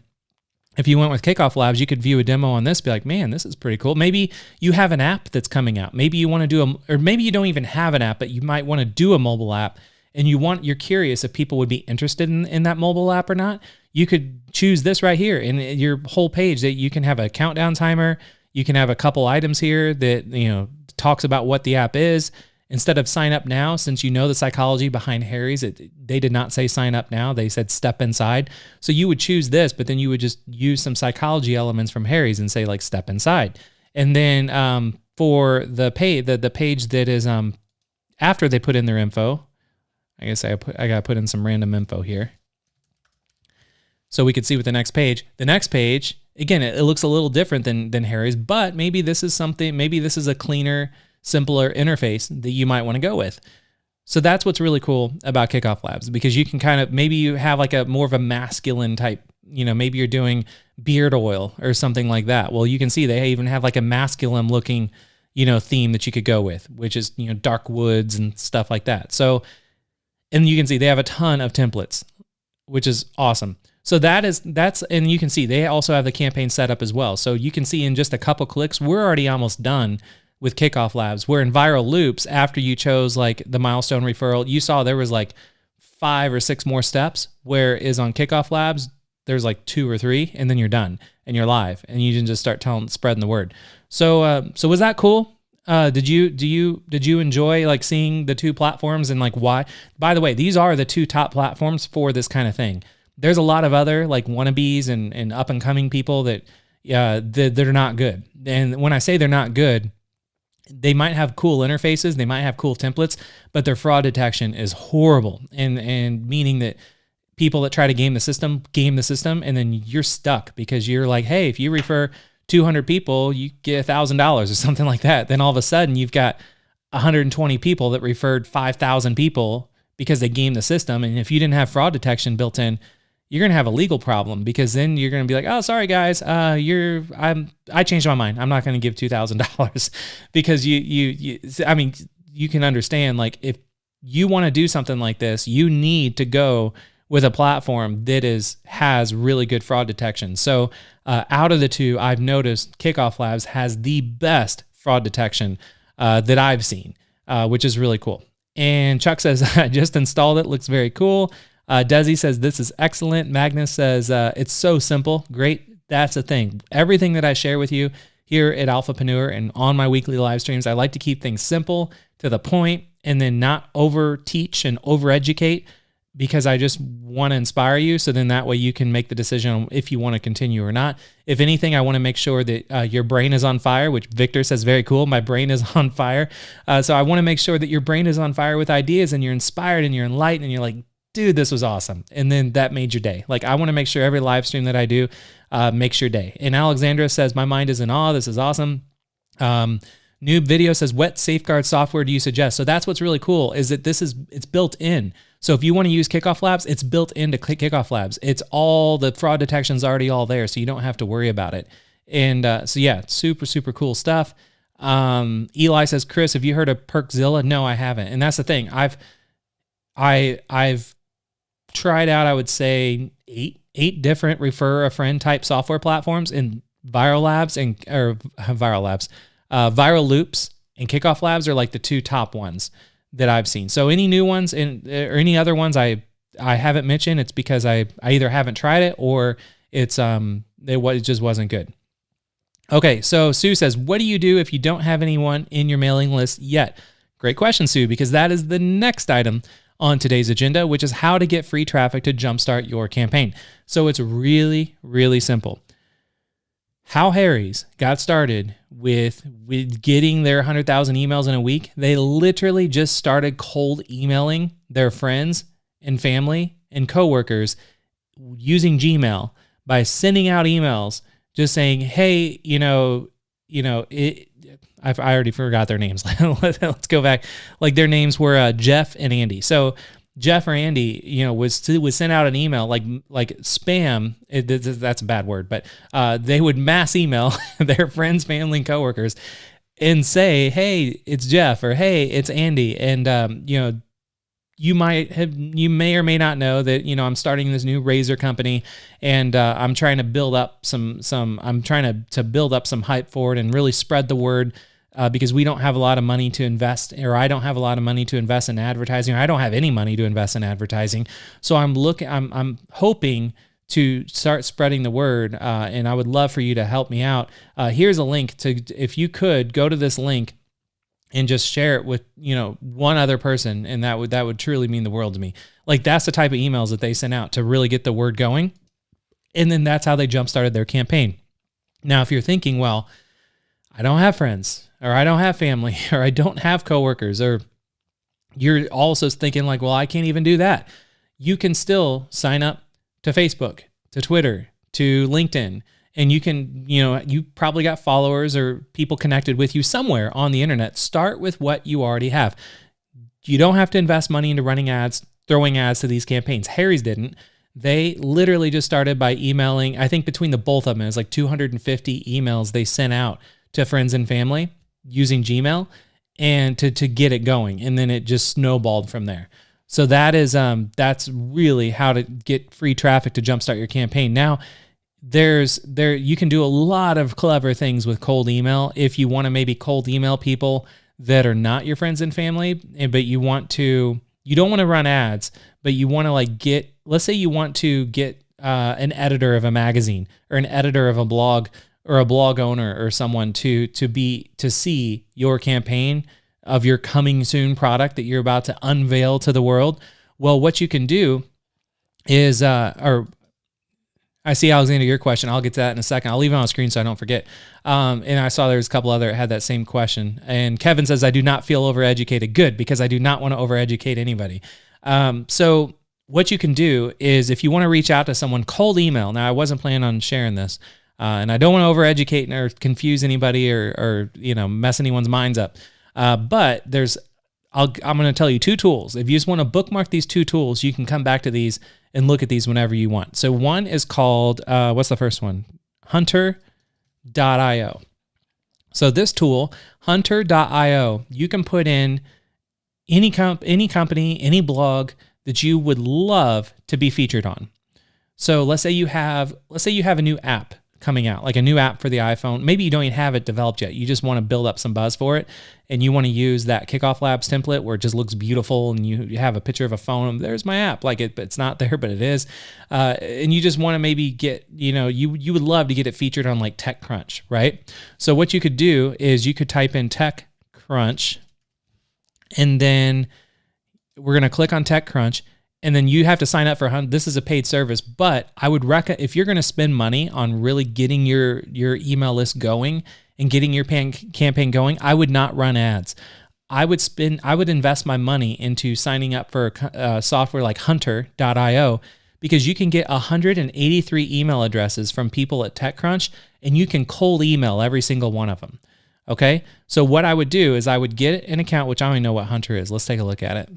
if you went with Kickoff Labs, you could view a demo on this, be like, man, this is pretty cool. Maybe you have an app that's coming out. Maybe you want to do or maybe you don't even have an app, but you might want to do a mobile app, and you're curious if people would be interested in that mobile app or not. You could choose this right here in your whole page that you can have a countdown timer. You can have a couple items here that, talks about what the app is. Instead of sign up now, since you know the psychology behind Harry's, they did not say sign up now. They said step inside. So you would choose this, but then you would just use some psychology elements from Harry's and say like step inside. And then for the page that is after they put in their info, I guess I got to put in some random info here. So we could see with the next page. The next page, again, it looks a little different than Harry's, but maybe this is a cleaner, simpler interface that you might want to go with. So that's what's really cool about Kickoff Labs, because you can maybe you have like a more of a masculine type, maybe you're doing beard oil or something like that. Well, you can see they even have like a masculine looking, theme that you could go with, which is, dark woods and stuff like that. So, and you can see they have a ton of templates, which is awesome. So and you can see they also have the campaign set up as well. So you can see in just a couple clicks, we're already almost done with Kickoff Labs. Where in Viral Loops, after you chose like the Milestone referral, you saw there was like 5 or 6 more steps, whereas on Kickoff Labs, there's like 2 or 3, and then you're done and you're live and you can just start spreading the word. So was that cool? Did you enjoy like seeing the 2 platforms and like why? By the way, these are the 2 top platforms for this kind of thing. There's a lot of other like wannabes and up and coming people that they're not good. And when I say they're not good, they might have cool interfaces, they might have cool templates, but their fraud detection is horrible. And meaning that people that try to game the system, and then you're stuck because you're like, hey, if you refer 200 people, you get $1,000 or something like that. Then all of a sudden you've got 120 people that referred 5,000 people because they gamed the system. And if you didn't have fraud detection built in, you're going to have a legal problem, because then you're going to be like, oh, sorry guys, I changed my mind. I'm not going to give $2,000 because you can understand, like, if you want to do something like this, you need to go with a platform that has really good fraud detection. So out of the 2, I've noticed Kickoff Labs has the best fraud detection that I've seen, which is really cool. And Chuck says, I just installed it. Looks very cool. Desi says, this is excellent. Magnus says, it's so simple. Great. That's the thing. Everything that I share with you here at Alphapreneur and on my weekly live streams, I like to keep things simple, to the point, and then not over teach and over educate, because I just want to inspire you. So then that way you can make the decision on if you want to continue or not. If anything, I want to make sure that your brain is on fire, which Victor says, very cool. My brain is on fire. So I want to make sure that your brain is on fire with ideas and you're inspired and you're enlightened and you're like, dude, this was awesome. And then that made your day. Like, I want to make sure every live stream that I do makes your day. And Alexandra says, my mind is in awe. This is awesome. Noob Video says, what safeguard software do you suggest? So that's what's really cool, is that it's built in. So if you want to use Kickoff Labs, it's built into Kickoff Labs. It's all the fraud detection's already all there, so you don't have to worry about it. And so yeah, super, super cool stuff. Eli says, Chris, have you heard of Perkzilla? No, I haven't. And that's the thing. I've tried out, I would say, eight different refer a friend type software platforms in Viral Labs Viral Loops and Kickoff Labs are like the 2 top ones that I've seen. So any new ones or any other ones I haven't mentioned, it's because I either haven't tried it or it just wasn't good. Okay, so Sue says, what do you do if you don't have anyone in your mailing list yet? Great question, Sue, because that is the next item on today's agenda, which is how to get free traffic to jumpstart your campaign. So it's really, really simple. how Harry's got started with getting their 100,000 emails in a week. They literally just started cold emailing their friends and family and coworkers using Gmail by sending out emails just saying, hey, I already forgot their names. Let's go back. Like their names were Jeff and Andy. So Jeff or Andy, would send out an email like spam. That's a bad word, but they would mass email their friends, family, and coworkers and say, "Hey, it's Jeff," or "Hey, it's Andy," and you may or may not know that I'm starting this new razor company, and I'm trying to build up I'm trying to build up some hype for it and really spread the word. Because we don't have a lot of money to invest, or I don't have a lot of money to invest in advertising, or I don't have any money to invest in advertising. So I'm hoping to start spreading the word, and I would love for you to help me out. Here's a link if you could go to this link and just share it with one other person, and that would truly mean the world to me. Like that's the type of emails that they sent out to really get the word going, and then that's how they jump-started their campaign. Now, if you're thinking, well, I don't have friends, or I don't have family, or I don't have coworkers, or you're also thinking like, well, I can't even do that. You can still sign up to Facebook, to Twitter, to LinkedIn, and you can, you probably got followers or people connected with you somewhere on the internet. Start with what you already have. You don't have to invest money into running ads, throwing ads to these campaigns. Harry's didn't. They literally just started by emailing. I think between the both of them, it was like 250 emails they sent out to friends and family using Gmail, and to get it going, and then it just snowballed from there. So that's really how to get free traffic to jumpstart your campaign. Now, you can do a lot of clever things with cold email. If you want to maybe cold email people that are not your friends and family, but you don't want to run ads, but you want to let's say you want to get an editor of a magazine, or an editor of a blog, or a blog owner, or someone to see your campaign of your coming soon product that you're about to unveil to the world. Well, what you can do is, I see, Alexander, your question. I'll get to that in a second. I'll leave it on the screen so I don't forget. And I saw there's a couple other that had that same question. And Kevin says, I do not feel overeducated. Good, because I do not want to overeducate anybody. So what you can do is, if you want to reach out to someone, cold email. Now, I wasn't planning on sharing this. And I don't want to overeducate or confuse anybody or mess anyone's minds up. But I'm going to tell you 2 tools. If you just want to bookmark these 2 tools, you can come back to these and look at these whenever you want. So one is called, what's the first one? Hunter.io. So this tool, Hunter.io, you can put in any company, any blog that you would love to be featured on. So let's say you have a new app coming out, like a new app for the iPhone. Maybe you don't even have it developed yet. You just want to build up some buzz for it, and you want to use that Kickoff Labs template where it just looks beautiful, and you have a picture of a phone. There's my app. Like it's not there, but it is. And you just want to maybe get, you would love to get it featured on like TechCrunch, right? So what you could do is you could type in TechCrunch, and then we're going to click on TechCrunch. And then you have to sign up for this is a paid service, but I would recommend, if you're going to spend money on really getting your email list going and getting your campaign going, I would not run ads. I would invest my money into signing up for software like Hunter.io, because you can get 183 email addresses from people at TechCrunch, and you can cold email every single one of them. Okay? So what I would do is I would get an account, which I don't even know what Hunter is. Let's take a look at it.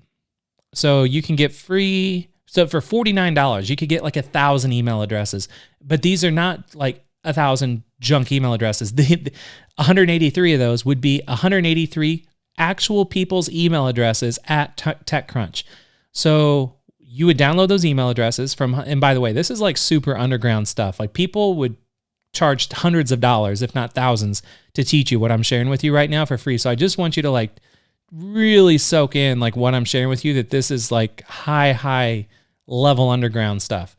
So you can get free, so for $49, you could get like 1,000 email addresses, but these are not like 1,000 junk email addresses. 183 of those would be 183 actual people's email addresses at TechCrunch. So you would download those email addresses and by the way, this is like super underground stuff. Like people would charge hundreds of dollars, if not thousands, to teach you what I'm sharing with you right now for free. So I just want you to like really soak in like what I'm sharing with you, that this is like high level underground stuff.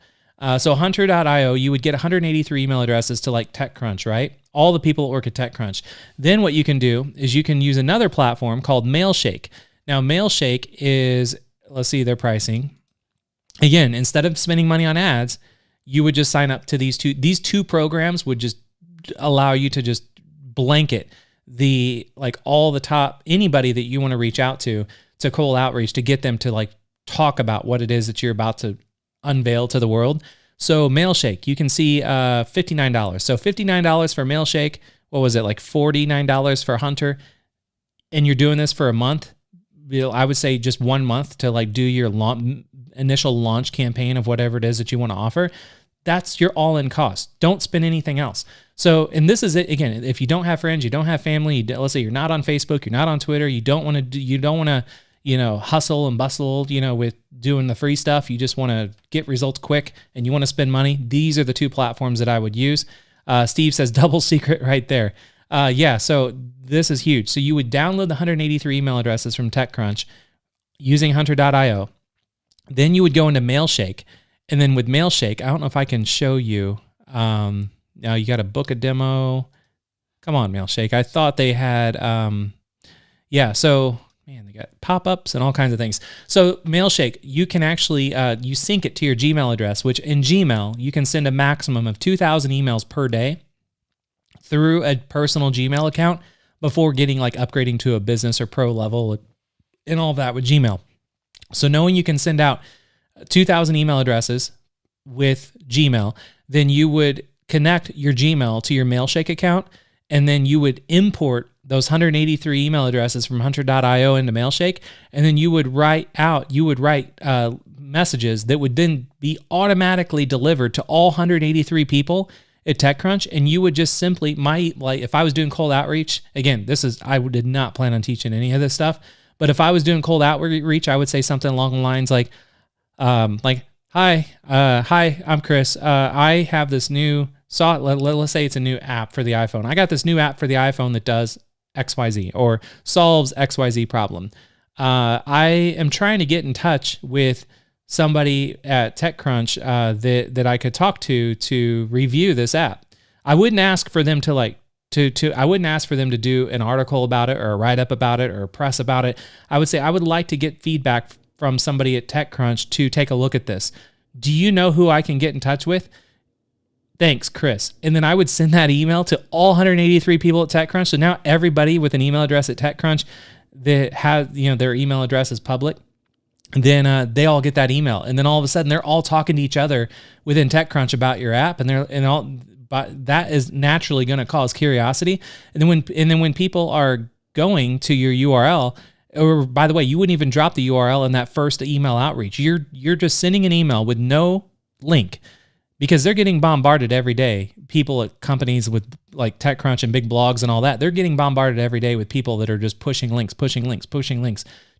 So Hunter.io, you would get 183 email addresses to like TechCrunch, right? All the people that work at TechCrunch. Then what you can do is you can use another platform called Mailshake. Now Mailshake is, let's see their pricing. Again, instead of spending money on ads, you would just sign up to these two programs would just allow you to just blanket all the top, anybody that you want to reach out to cold outreach to get them to like talk about what it is that you're about to unveil to the world. So Mailshake, you can see $59. So $59 for Mailshake. What was it, like $49 for Hunter? And you're doing this for a month. I would say just 1 month to like do your initial launch campaign of whatever it is that you want to offer. That's your all-in cost. Don't spend anything else. So, and this is it again. If you don't have friends, you don't have family. Let's say you're not on Facebook, you're not on Twitter. You don't want to hustle and bustle, with doing the free stuff. You just want to get results quick and you want to spend money. These are the two platforms that I would use. Steve says double secret right there. Yeah, so this is huge. So you would download the 183 email addresses from TechCrunch using hunter.io. Then you would go into Mailshake. And then with Mailshake, I don't know if I can show you. Now you got to book a demo. Come on, Mailshake. I thought they had, so man, they got pop-ups and all kinds of things. So Mailshake, you can actually, you sync it to your Gmail address, which in Gmail, you can send a maximum of 2,000 emails per day through a personal Gmail account before getting like upgrading to a business or pro level and all that with Gmail. So knowing you can send out 2,000 email addresses with Gmail, then you would connect your Gmail to your Mailshake account, and then you would import those 183 email addresses from hunter.io into Mailshake, and then you would write messages that would then be automatically delivered to all 183 people at TechCrunch, and you would just simply, if I was doing cold outreach, again, I did not plan on teaching any of this stuff, but if I was doing cold outreach, I would say something along the lines like, hi, I'm Chris. I have this new let's say it's a new app for the iPhone. I got this new app for the iPhone that does XYZ or solves XYZ problem. I am trying to get in touch with somebody at TechCrunch that I could talk to review this app. I wouldn't ask for them I wouldn't ask for them to do an article about it or a write-up about it or a press about it. I would say I would like to get feedback from somebody at TechCrunch to take a look at this. Do you know who I can get in touch with? Thanks, Chris. And then I would send that email to all 183 people at TechCrunch. So now everybody with an email address at TechCrunch that has, their email address is public, then they all get that email. And then all of a sudden they're all talking to each other within TechCrunch about your app, but that is naturally going to cause curiosity. And then when people are going to your URL, or by the way, you wouldn't even drop the URL in that first email outreach. You're just sending an email with no link because they're getting bombarded every day. People at companies with like TechCrunch and big blogs and all that, they're getting bombarded every day with people that are just pushing links.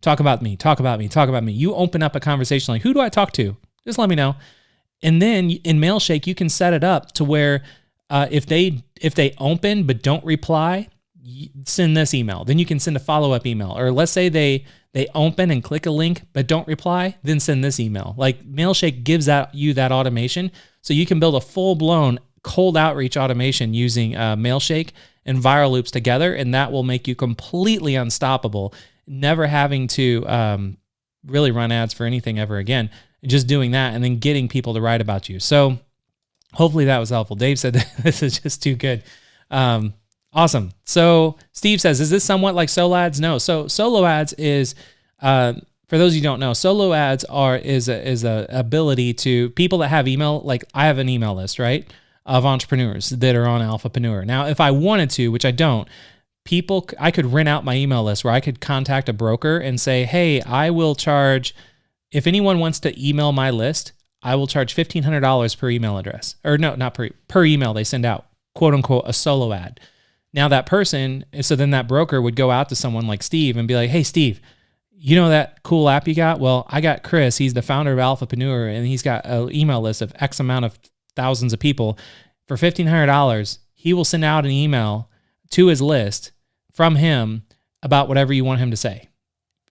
Talk about me. You open up a conversation like, who do I talk to? Just let me know. And then in Mailshake, you can set it up to where if they open but don't reply, send this email. Then you can send a follow-up email. Or let's say they open and click a link but don't reply, then send this email. Like Mailshake gives you that automation, so you can build a full-blown cold outreach automation using Mailshake and viral loops together, and that will make you completely unstoppable, never having to really run ads for anything ever again. Just doing that and then getting people to write about you. So hopefully that was helpful. Dave said this is just too good. Awesome. So Steve says, is this somewhat like solo ads? No. So solo ads is, for those of you who don't know, solo ads is a ability to people that have email. Like I have an email list, right, of entrepreneurs that are on Alphapreneur. Now, if I wanted to, which I don't, I could rent out my email list where I could contact a broker and say, hey, I will charge, if anyone wants to email my list, I will charge $1,500 per email address. Or no, not per email they send out, quote unquote, a solo ad. Now that person, so then that broker would go out to someone like Steve and be like, hey, Steve, you know that cool app you got? Well, I got Chris. He's the founder of Alphapreneur, and he's got an email list of X amount of thousands of people. For $1,500, he will send out an email to his list from him about whatever you want him to say.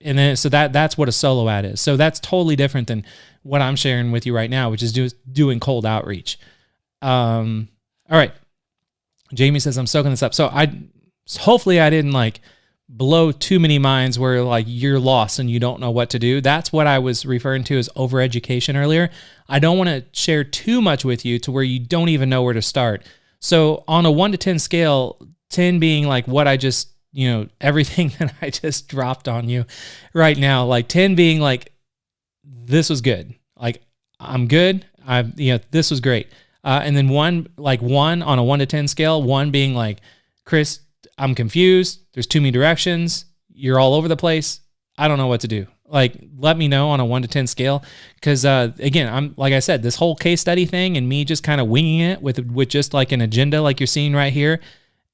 And then, so that's what a solo ad is. So that's totally different than what I'm sharing with you right now, which is doing cold outreach. All right. Jamie says, I'm soaking this up. So hopefully I didn't like blow too many minds where like you're lost and you don't know what to do. That's what I was referring to as overeducation earlier. I don't want to share too much with you to where you don't even know where to start. So on a 1 to 10 scale, 10 being like what I just, everything that I just dropped on you right now, like 10 being like, this was good. Like I'm good. This was great. And then one on a 1 to 10 scale, 1 being like, Chris, I'm confused. There's too many directions. You're all over the place. I don't know what to do. Like, let me know on a 1 to 10 scale. Cause, again, I'm, like I said, this whole case study thing and me just kind of winging it with just like an agenda, like you're seeing right here.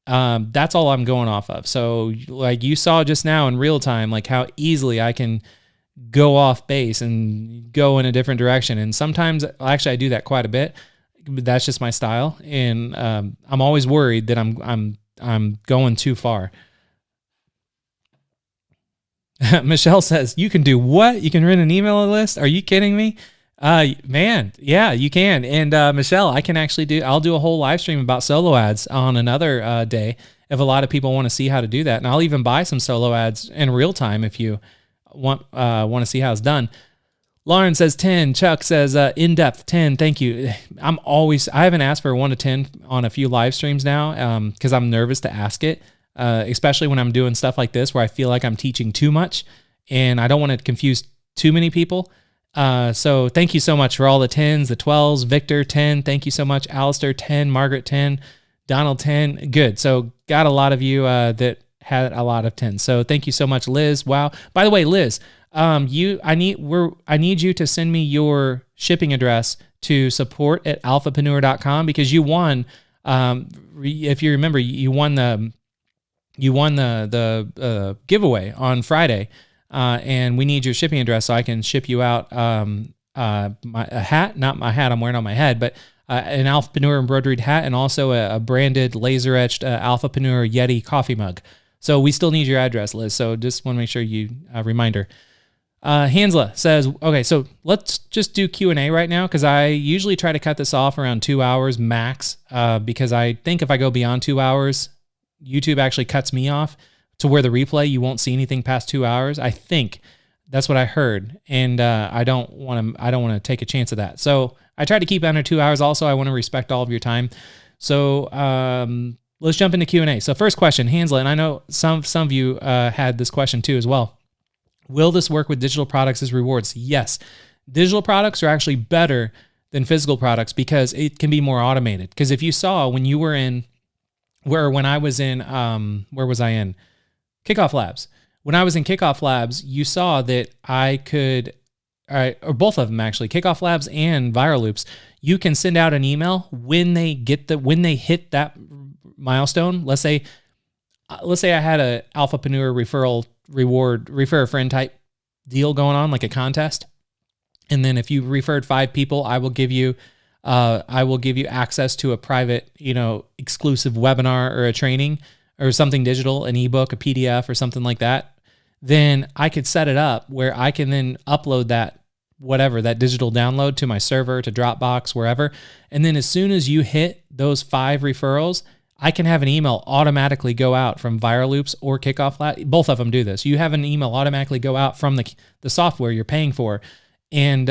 That's all I'm going off of. So like you saw just now in real time, like how easily I can go off base and go in a different direction. And sometimes actually I do that quite a bit. That's just my style. And, I'm always worried that I'm going too far. Michelle says, you can do what? You can run an email list? Are you kidding me? Man, yeah, you can. And Michelle, I'll do a whole live stream about solo ads on another day if a lot of people want to see how to do that. And I'll even buy some solo ads in real time if you want to see how it's done. Lauren says 10. Chuck says in-depth 10. Thank you. I haven't asked for 1 to 10 on a few live streams now because I'm nervous to ask it. Especially when I'm doing stuff like this where I feel like I'm teaching too much and I don't want to confuse too many people. So thank you so much for all the 10s, the 12s, Victor 10. Thank you so much. Alistair 10, Margaret 10, Donald 10. Good. So got a lot of you that had a lot of 10s. So thank you so much, Liz. Wow. By the way, Liz, I need you to send me your shipping address to support@alphapreneur.com because you won. If you remember, you won the giveaway on Friday, and we need your shipping address so I can ship you out a hat, not my hat I'm wearing on my head, but an Alphapreneur embroidered hat and also a branded laser etched Alphapreneur Yeti coffee mug. So we still need your address, Liz. So just want to make sure you reminder. Hansla says, okay, so let's just do Q&A right now because I usually try to cut this off around 2 hours max because I think if I go beyond 2 hours, YouTube actually cuts me off to where the replay, you won't see anything past 2 hours. I think that's what I heard. And I don't want to take a chance of that. So I try to keep it under 2 hours. Also, I want to respect all of your time. So let's jump into Q&A. So first question, Hansla, and I know some of you had this question too as well. Will this work with digital products as rewards? Yes. Digital products are actually better than physical products because it can be more automated. Because if you saw when you were in, when I was in, where was I in? Kickoff Labs. When I was in Kickoff Labs, you saw that I could, or both of them actually, Kickoff Labs and Viral Loops, you can send out an email when they hit that milestone. Let's say I had a Alphapreneur refer a friend type deal going on, like a contest. And then if you referred 5 people, I will give you access to a private, exclusive webinar or a training or something digital, an ebook, a PDF or something like that. Then I could set it up where I can then upload that digital download to my server, to Dropbox, wherever. And then as soon as you hit those 5 referrals, I can have an email automatically go out from Viral Loops or Kickoff Labs. Both of them do this. You have an email automatically go out from the software you're paying for. And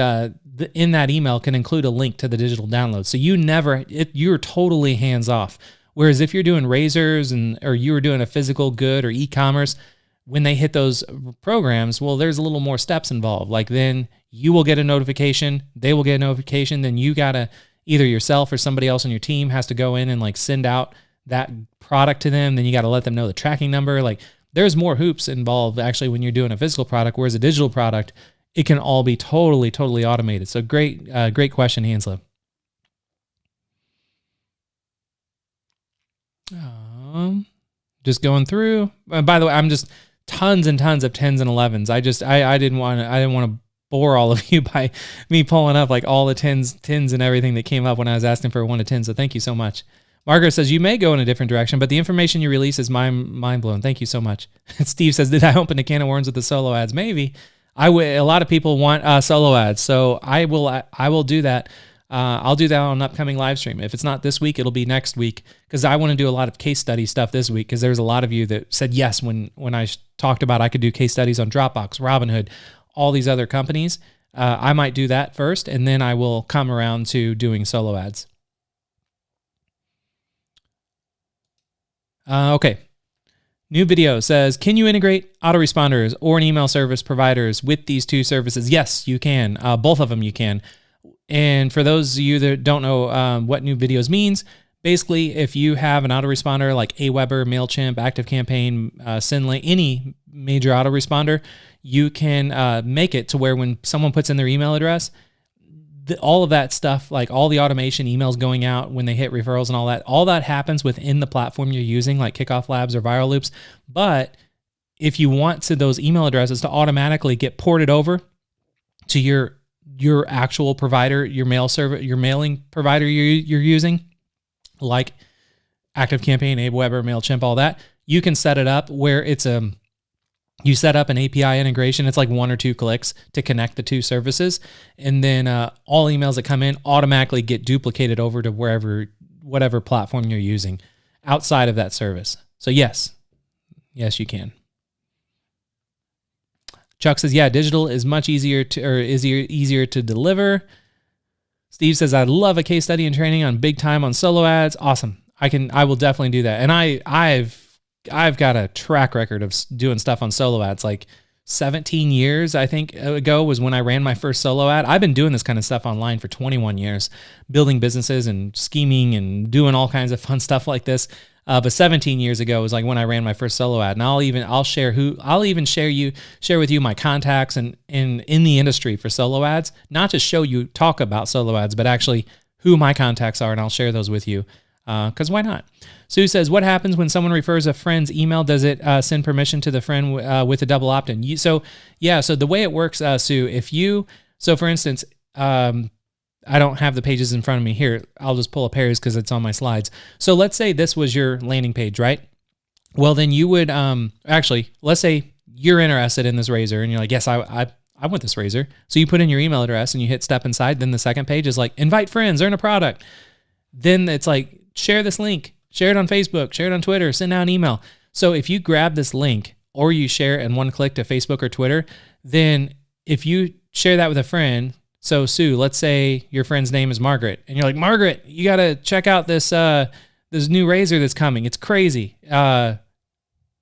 in that email can include a link to the digital download. So you're totally hands off. Whereas if you're doing razors or you were doing a physical good or e-commerce, when they hit those programs, well, there's a little more steps involved. Like then you will get a notification, they will get a notification, then you gotta either yourself or somebody else on your team has to go in and like send out that product to them. Then you got to let them know the tracking number. Like there's more hoops involved actually when you're doing a physical product, whereas a digital product, it can all be totally, totally automated. So great question, Hansla. Just going through. By the way, I'm just tons and tons of 10s and 11s. I didn't want to bore all of you by me pulling up like all the 10s and everything that came up when I was asking for 1 to 10. So thank you so much. Margaret says, you may go in a different direction, but the information you release is mind blown. Thank you so much. Steve says, did I open a can of worms with the solo ads? Maybe. A lot of people want solo ads, so I will do that. I'll do that on an upcoming live stream. If it's not this week, it'll be next week because I want to do a lot of case study stuff this week because there's a lot of you that said yes when I talked about I could do case studies on Dropbox, Robinhood, all these other companies. I might do that first, and then I will come around to doing solo ads. Okay. New video says, can you integrate autoresponders or an email service providers with these two services? Yes, you can. Both of them you can. And for those of you that don't know what new videos means, basically, if you have an autoresponder like Aweber, MailChimp, ActiveCampaign, Sendlink, any major autoresponder, you can make it to where when someone puts in their email address, all of that stuff, like all the automation, emails going out when they hit referrals and all that happens within the platform you're using, like Kickoff Labs or Viral Loops. But if you want those email addresses to automatically get ported over to your actual provider, your mailing provider you're using, like ActiveCampaign, Aweber, MailChimp, all that, you can set it up where it's you set up an API integration. It's like 1 or 2 clicks to connect the two services. And then all emails that come in automatically get duplicated over to whatever platform you're using outside of that service. So yes, you can. Chuck says, yeah, digital is much easier to deliver. Steve says, I love a case study and training on big time on solo ads. Awesome. I will definitely do that. And I've got a track record of doing stuff on solo ads. Like 17 years, I think, ago was when I ran my first solo ad. I've been doing this kind of stuff online for 21 years, building businesses and scheming and doing all kinds of fun stuff like this. But 17 years ago was like when I ran my first solo ad. And I'll share with you my contacts and in the industry for solo ads, not just talk about solo ads, but actually who my contacts are. And I'll share those with you. Because why not? Sue says, what happens when someone refers a friend's email? Does it send permission to the friend with a double opt-in? So the way it works, Sue, for instance, I don't have the pages in front of me here. I'll just pull up Harry's because it's on my slides. So let's say this was your landing page, right? Well, then you would, let's say you're interested in this razor and you're like, yes, I want this razor. So you put in your email address and you hit step inside. Then the second page is like, invite friends, earn a product. Then it's like, share this link, share it on Facebook, share it on Twitter, send out an email. So if you grab this link or you share it in one click to Facebook or Twitter, then if you share that with a friend, so Sue, let's say your friend's name is Margaret, and you're like, Margaret, you got to check out this new razor that's coming. It's crazy. Let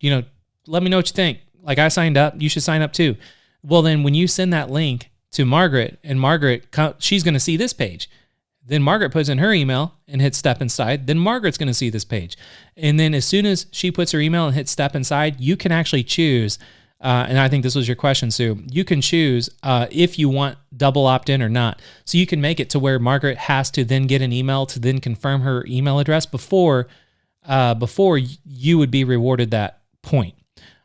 me know what you think. Like, I signed up. You should sign up too. Well, then when you send that link to Margaret, and Margaret, she's going to see this page. Then Margaret puts in her email and hits step inside. Then Margaret's going to see this page. And then as soon as she puts her email and hits step inside, you can actually choose, and I think this was your question, Sue, you can choose if you want double opt-in or not. So you can make it to where Margaret has to then get an email to then confirm her email address before you would be rewarded that point.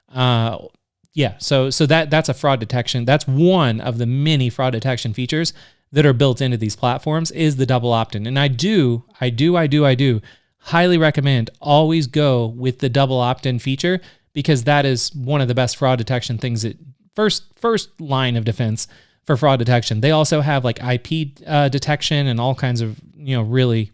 So that's a fraud detection. That's one of the many fraud detection features that are built into these platforms is the double opt-in. And I do highly recommend always go with the double opt-in feature, because that is one of the best fraud detection things that first line of defense for fraud detection. They also have like IP detection and all kinds of, really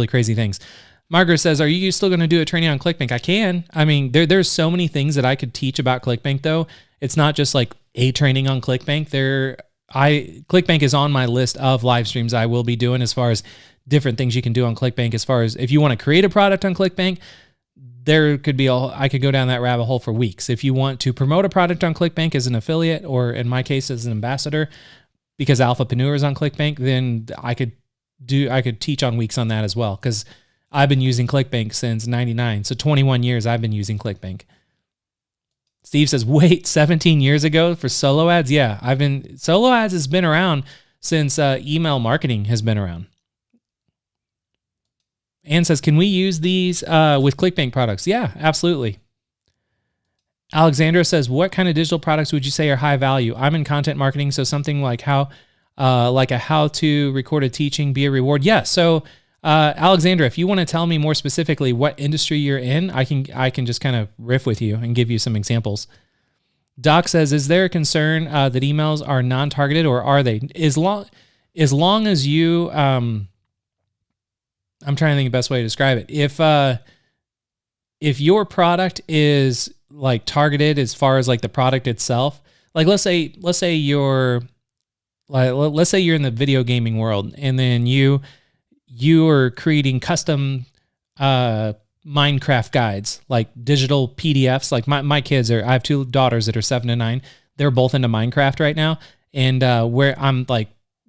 crazy things. Margaret says, are you still going to do a training on ClickBank? I can. I mean, there's so many things that I could teach about ClickBank though. It's not just like a training on ClickBank. ClickBank is on my list of live streams I will be doing as far as different things you can do on ClickBank. As far as if you want to create a product on ClickBank, I could go down that rabbit hole for weeks. If you want to promote a product on ClickBank as an affiliate, or in my case as an ambassador, because Alphapreneur is on ClickBank, then I could teach on weeks on that as well, because I've been using ClickBank since 99. So 21 years I've been using ClickBank. Steve says, wait, 17 years ago for solo ads? Yeah, solo ads has been around since email marketing has been around. Ann says, can we use these with ClickBank products? Yeah, absolutely. Alexandra says, what kind of digital products would you say are high value? I'm in content marketing, so something like how to record a teaching, be a reward. Yeah, so Alexandra, if you want to tell me more specifically what industry you're in, I can just kind of riff with you and give you some examples. Doc says, is there a concern that emails are non-targeted, or are they? As long as you, I'm trying to think of the best way to describe it. If your product is like targeted as far as like the product itself, like let's say you're in the video gaming world, and then you are creating custom Minecraft guides, like digital PDFs. Like my kids I have 2 daughters that are 7 and 9. They're both into Minecraft right now. And where I'm like,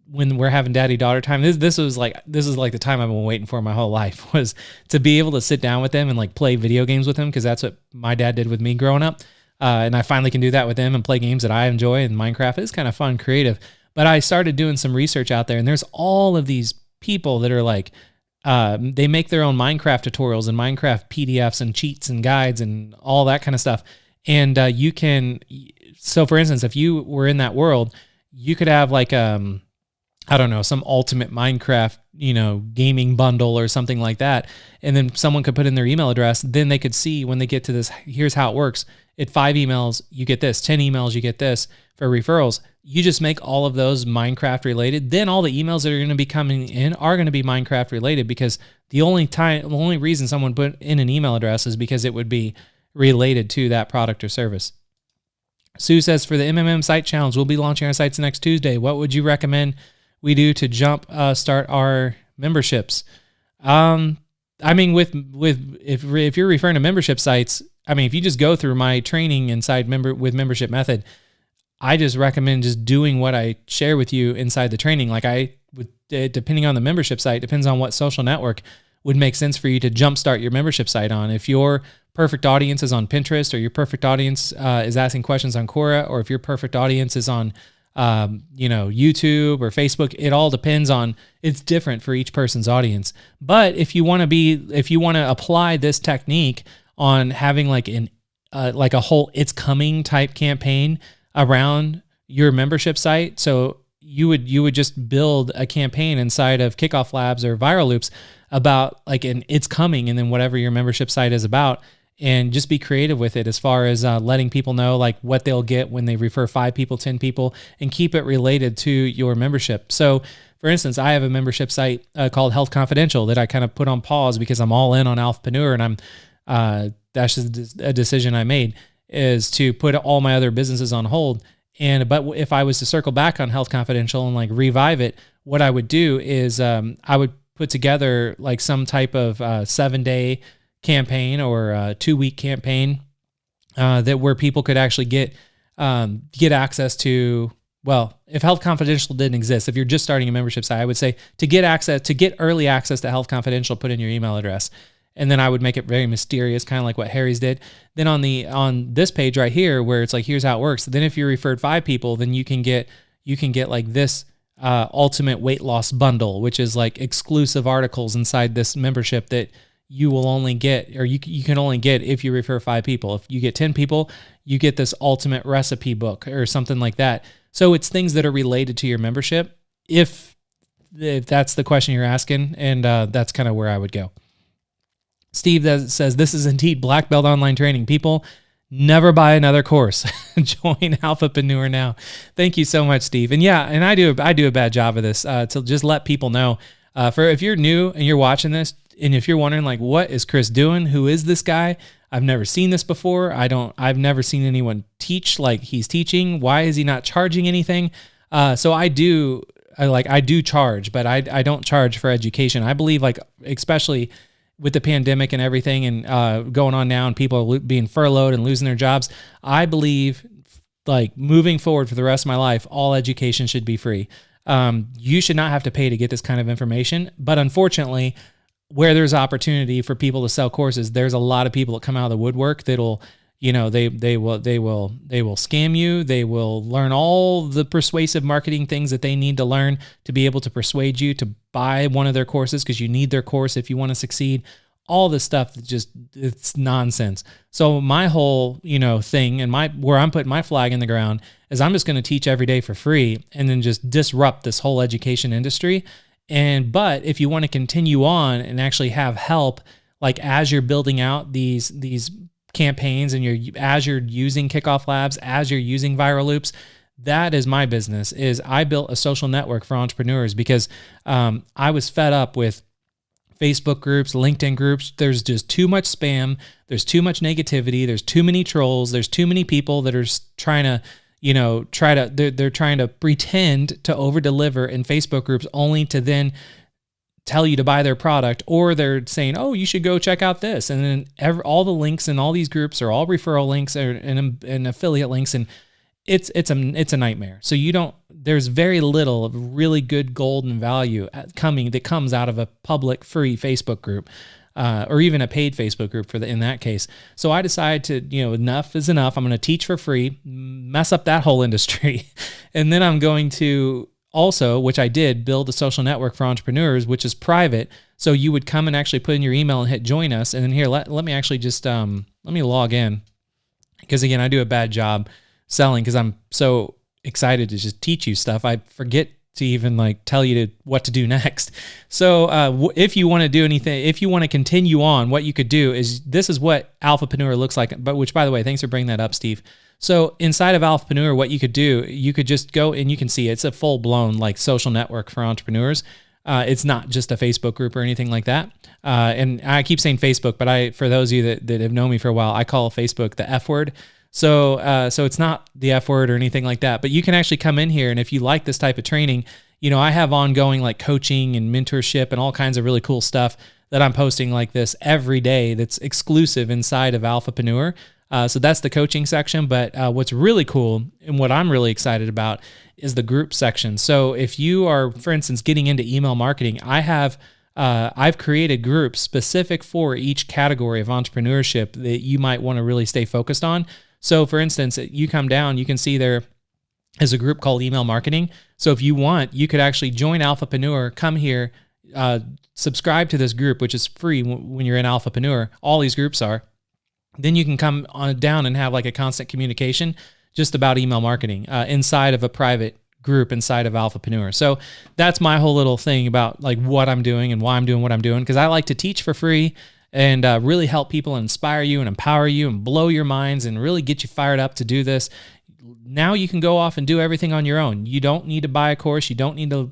when we're having daddy-daughter time, this is like the time I've been waiting for my whole life, was to be able to sit down with them and like play video games with them, because that's what my dad did with me growing up. And I finally can do that with them and play games that I enjoy. And Minecraft is kind of fun, creative. But I started doing some research out there, and there's all of these people that are like, they make their own Minecraft tutorials and Minecraft PDFs and cheats and guides and all that kind of stuff. And you can, so for instance, if you were in that world, you could have like, I don't know, some ultimate Minecraft, gaming bundle or something like that. And then someone could put in their email address. Then they could see when they get to this, here's how it works. At 5 emails, you get this. 10 emails, you get this. For referrals, you just make all of those Minecraft related. Then all the emails that are going to be coming in are going to be Minecraft related, because the only reason someone put in an email address is because it would be related to that product or service. Sue says, for the MMM site challenge, we'll be launching our sites next Tuesday. What would you recommend we do to start our memberships? I mean, if you're referring to membership sites, I mean, if you just go through my training inside with membership method, I just recommend just doing what I share with you inside the training. Like depending on the membership site, depends on what social network would make sense for you to jumpstart your membership site on. If your perfect audience is on Pinterest, or your perfect audience is asking questions on Quora, or if your perfect audience is on YouTube or Facebook, it all depends on, it's different for each person's audience. But if you want to apply this technique on having like a whole It's Coming type campaign around your membership site, so you would just build a campaign inside of Kickoff Labs or Viral Loops about like an It's Coming, and then whatever your membership site is about, and just be creative with it as far as letting people know like what they'll get when they refer 5 people, 10 people, and keep it related to your membership. So for instance, I have a membership site called Health Confidential that I kind of put on pause because I'm all in on Alphapreneur, and that's just a decision I made, is to put all my other businesses on hold. But if I was to circle back on Health Confidential and like revive it, what I would do is I would put together like some type of 7-day campaign or a 2-week campaign where people could actually get access to, well, if Health Confidential didn't exist, if you're just starting a membership site, I would say to get early access to Health Confidential, put in your email address. And then I would make it very mysterious, kind of like what Harry's did. Then on this page right here, where it's like, here's how it works. Then if you referred 5 people, then you can get like this ultimate weight loss bundle, which is like exclusive articles inside this membership that you will only get, or you can only get if you refer 5 people. If you get 10 people, you get this ultimate recipe book or something like that. So it's things that are related to your membership, if that's the question you're asking, and that's kind of where I would go. Steve says, this is indeed black belt online training. People, never buy another course. Join Alphapreneur now. Thank you so much, Steve. And yeah, and I do a bad job of this to just let people know. If you're new and you're watching this, and if you're wondering like, what is Chris doing? Who is this guy? I've never seen this before. I've never seen anyone teach like he's teaching. Why is he not charging anything? So I do charge, but I don't charge for education. I believe, like, especially with the pandemic and everything and going on now, and people are being furloughed and losing their jobs, I believe, like, moving forward for the rest of my life, all education should be free. You should not have to pay to get this kind of information. But unfortunately, where there's opportunity for people to sell courses, there's a lot of people that come out of the woodwork that'll, they will scam you. They will learn all the persuasive marketing things that they need to learn to be able to persuade you to buy one of their courses, because you need their course if you want to succeed. All this stuff, it's nonsense. So my whole, thing, and where I'm putting my flag in the ground is I'm just going to teach every day for free, and then just disrupt this whole education industry. But if you want to continue on and actually have help, like as you're building out these campaigns, and as you're using Kickoff Labs, as you're using Viral Loops, that is my business. Is I built a social network for entrepreneurs because I was fed up with Facebook groups, LinkedIn groups. There's just too much spam. There's too much negativity. There's too many trolls. There's too many people that are trying to, they're trying to pretend to over deliver in Facebook groups, only to then tell you to buy their product, or they're saying, oh, you should go check out this. And then all the links in all these groups are all referral links and affiliate links. And it's a nightmare. So there's very little of really good golden value that comes out of a public free Facebook group, or even a paid Facebook group in that case. So I decided to, enough is enough. I'm going to teach for free, mess up that whole industry. And then I'm going to also, which I did, build a social network for entrepreneurs, which is private. So you would come and actually put in your email and hit join us. And then here, let me actually just, let me log in, because again, I do a bad job selling because I'm so excited to just teach you stuff. I forget to even tell you what to do next. So if you want to do anything, if you want to continue on, what you could do is, this is what Alphapreneur looks like, which by the way, thanks for bringing that up, Steve. So inside of Alphapreneur, what you could do, you could just go and you can see it's a full blown social network for entrepreneurs. It's not just a Facebook group or anything like that. And I keep saying Facebook, but for those of you that have known me for a while, I call Facebook the F word. So it's not the F word or anything like that, but you can actually come in here. And if you like this type of training, I have ongoing coaching and mentorship and all kinds of really cool stuff that I'm posting like this every day that's exclusive inside of Alphapreneur. So that's the coaching section. But what's really cool and what I'm really excited about is the group section. So if you are, for instance, getting into email marketing, I've created groups specific for each category of entrepreneurship that you might want to really stay focused on. So for instance, you come down, you can see there is a group called Email Marketing. So if you want, you could actually join Alphapreneur, come here, subscribe to this group, which is free when you're in Alphapreneur. All these groups are. Then you can come on down and have a constant communication just about email marketing inside of a private group inside of Alphapreneur. So that's my whole little thing about what I'm doing and why I'm doing what I'm doing, because I like to teach for free and really help people, inspire you and empower you and blow your minds and really get you fired up to do this. Now you can go off and do everything on your own. You don't need to buy a course. You don't need to,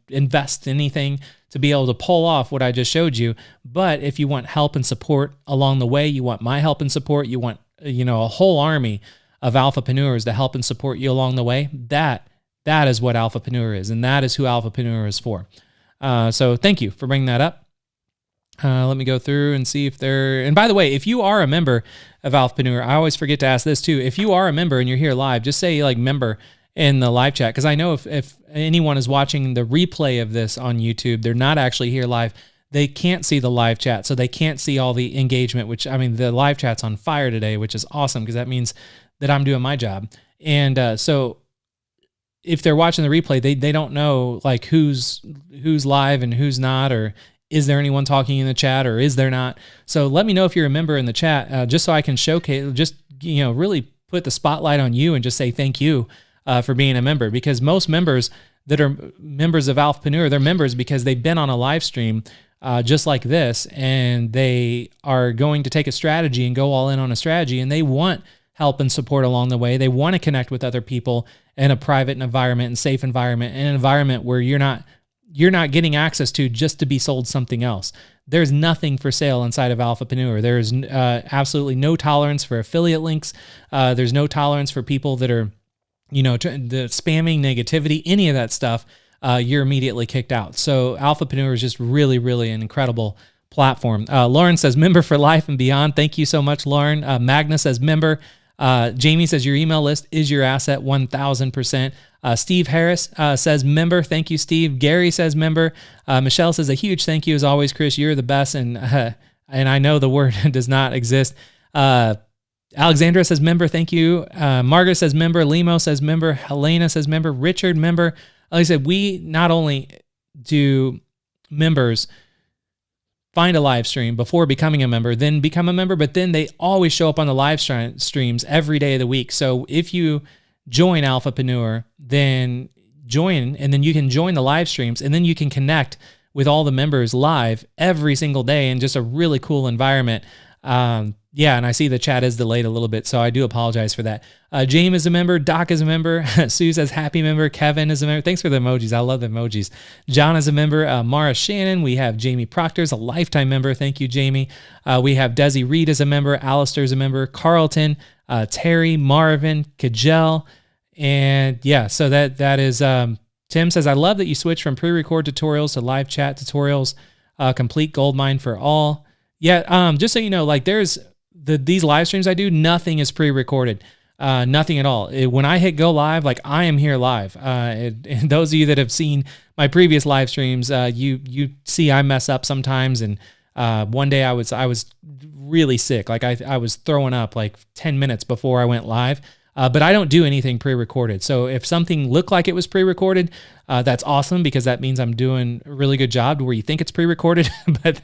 invest in anything to be able to pull off what I just showed you. But if you want help and support along the way, you want my help and support, you want, a whole army of Alphapreneurs to help and support you along the way, that is what Alphapreneur is. And that is who Alphapreneur is for. So thank you for bringing that up. Let me go through and see if and by the way, if you are a member of Alphapreneur, I always forget to ask this too. If you are a member and you're here live, just say member in the live chat. Cause I know if anyone is watching the replay of this on YouTube, they're not actually here live. They can't see the live chat. So they can't see all the engagement, the live chat's on fire today, which is awesome. Cause that means that I'm doing my job. And, so if they're watching the replay, they don't know who's live and who's not, or is there anyone talking in the chat, or is there not? So let me know if you're a member in the chat, just so I can showcase, really put the spotlight on you and just say thank you for being a member. Because most members that are members of Alphapreneur, they're members because they've been on a live stream just like this, and they are going to take a strategy and go all in on a strategy, and they want help and support along the way. They want to connect with other people in a private environment and safe environment, and an environment where you're not getting access to just to be sold something else. There's nothing for sale inside of Alphapreneur. There's absolutely no tolerance for affiliate links. There's no tolerance for people that are, the spamming, negativity, any of that stuff. You're immediately kicked out. So Alphapreneur is just really, really an incredible platform. Lauren says member for life and beyond. Thank you so much, Lauren. Magna says member. Jamie says your email list is your asset 1000%. Steve Harris says member. Thank you, Steve. Gary says member. Michelle says a huge thank you as always, Chris. You're the best. And I know the word does not exist. Alexandra says member. Thank you. Margaret says member. Limo says member. Helena says member. Richard member. Like I said, we not only do members find a live stream before becoming a member, then become a member, but then they always show up on the live streams every day of the week. So if you join Alphapreneur, then join, and then you can join the live streams, and then you can connect with all the members live every single day in just a really cool environment. Yeah, and I see the chat is delayed a little bit, so I do apologize for that. James is a member. Doc is a member. Sue says happy member. Kevin is a member. Thanks for the emojis. I love the emojis. John is a member. Mara Shannon. We have Jamie Proctor's a lifetime member. Thank you, Jamie. We have Desi Reed as a member. Alistair's a member. Carlton, Terry, Marvin, Kajel. And yeah, so that is Tim says, I love that you switched from pre-record tutorials to live chat tutorials, complete goldmine for all. Yeah, just so you know, like there's these live streams I do, nothing is pre-recorded. Nothing at all. When I hit go live, like I am here live. And those of you that have seen my previous live streams, you see I mess up sometimes. And one day I was really sick. Like I was throwing up like 10 minutes before I went live. But I don't do anything pre-recorded. So if something looked like it was pre-recorded, that's awesome, because that means I'm doing a really good job where you think it's pre-recorded. But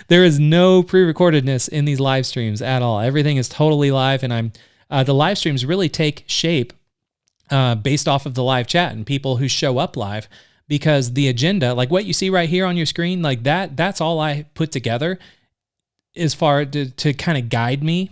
there is no pre-recordedness in these live streams at all. Everything is totally live, and the live streams really take shape based off of the live chat and people who show up live, because the agenda, like what you see right here on your screen, like that's all I put together as far to kind of guide me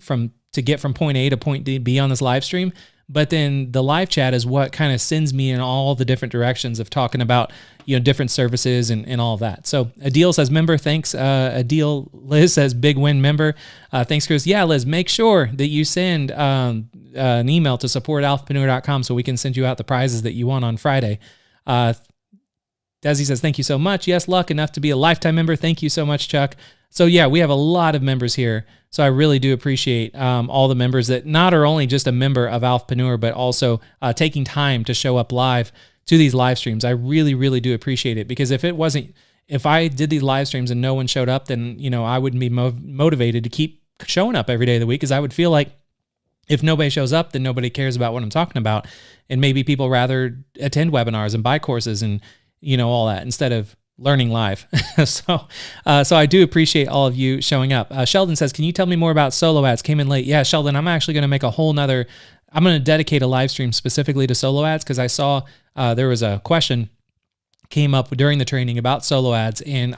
to get from point A to point B on this live stream. But then the live chat is what kind of sends me in all the different directions of talking about, different services and all of that. So Adil says, member, thanks. Adil, Liz says, big win, member. Thanks, Chris. Yeah, Liz, make sure that you send an email to support@alphapreneur.com so we can send you out the prizes that you won on Friday. Desi says, thank you so much. Yes, luck enough to be a lifetime member. Thank you so much, Chuck. So yeah, we have a lot of members here. So I really do appreciate all the members that not are only just a member of Alphapreneur, but also taking time to show up live to these live streams. I really, really do appreciate it, because if I did these live streams and no one showed up, then, I wouldn't be motivated to keep showing up every day of the week, because I would feel like if nobody shows up, then nobody cares about what I'm talking about. And maybe people rather attend webinars and buy courses and, all that instead of learning live. So I do appreciate all of you showing up. Sheldon says, can you tell me more about solo ads? Came in late. Yeah, Sheldon, I'm actually going to make I'm going to dedicate a live stream specifically to solo ads, because I saw there was a question came up during the training about solo ads. And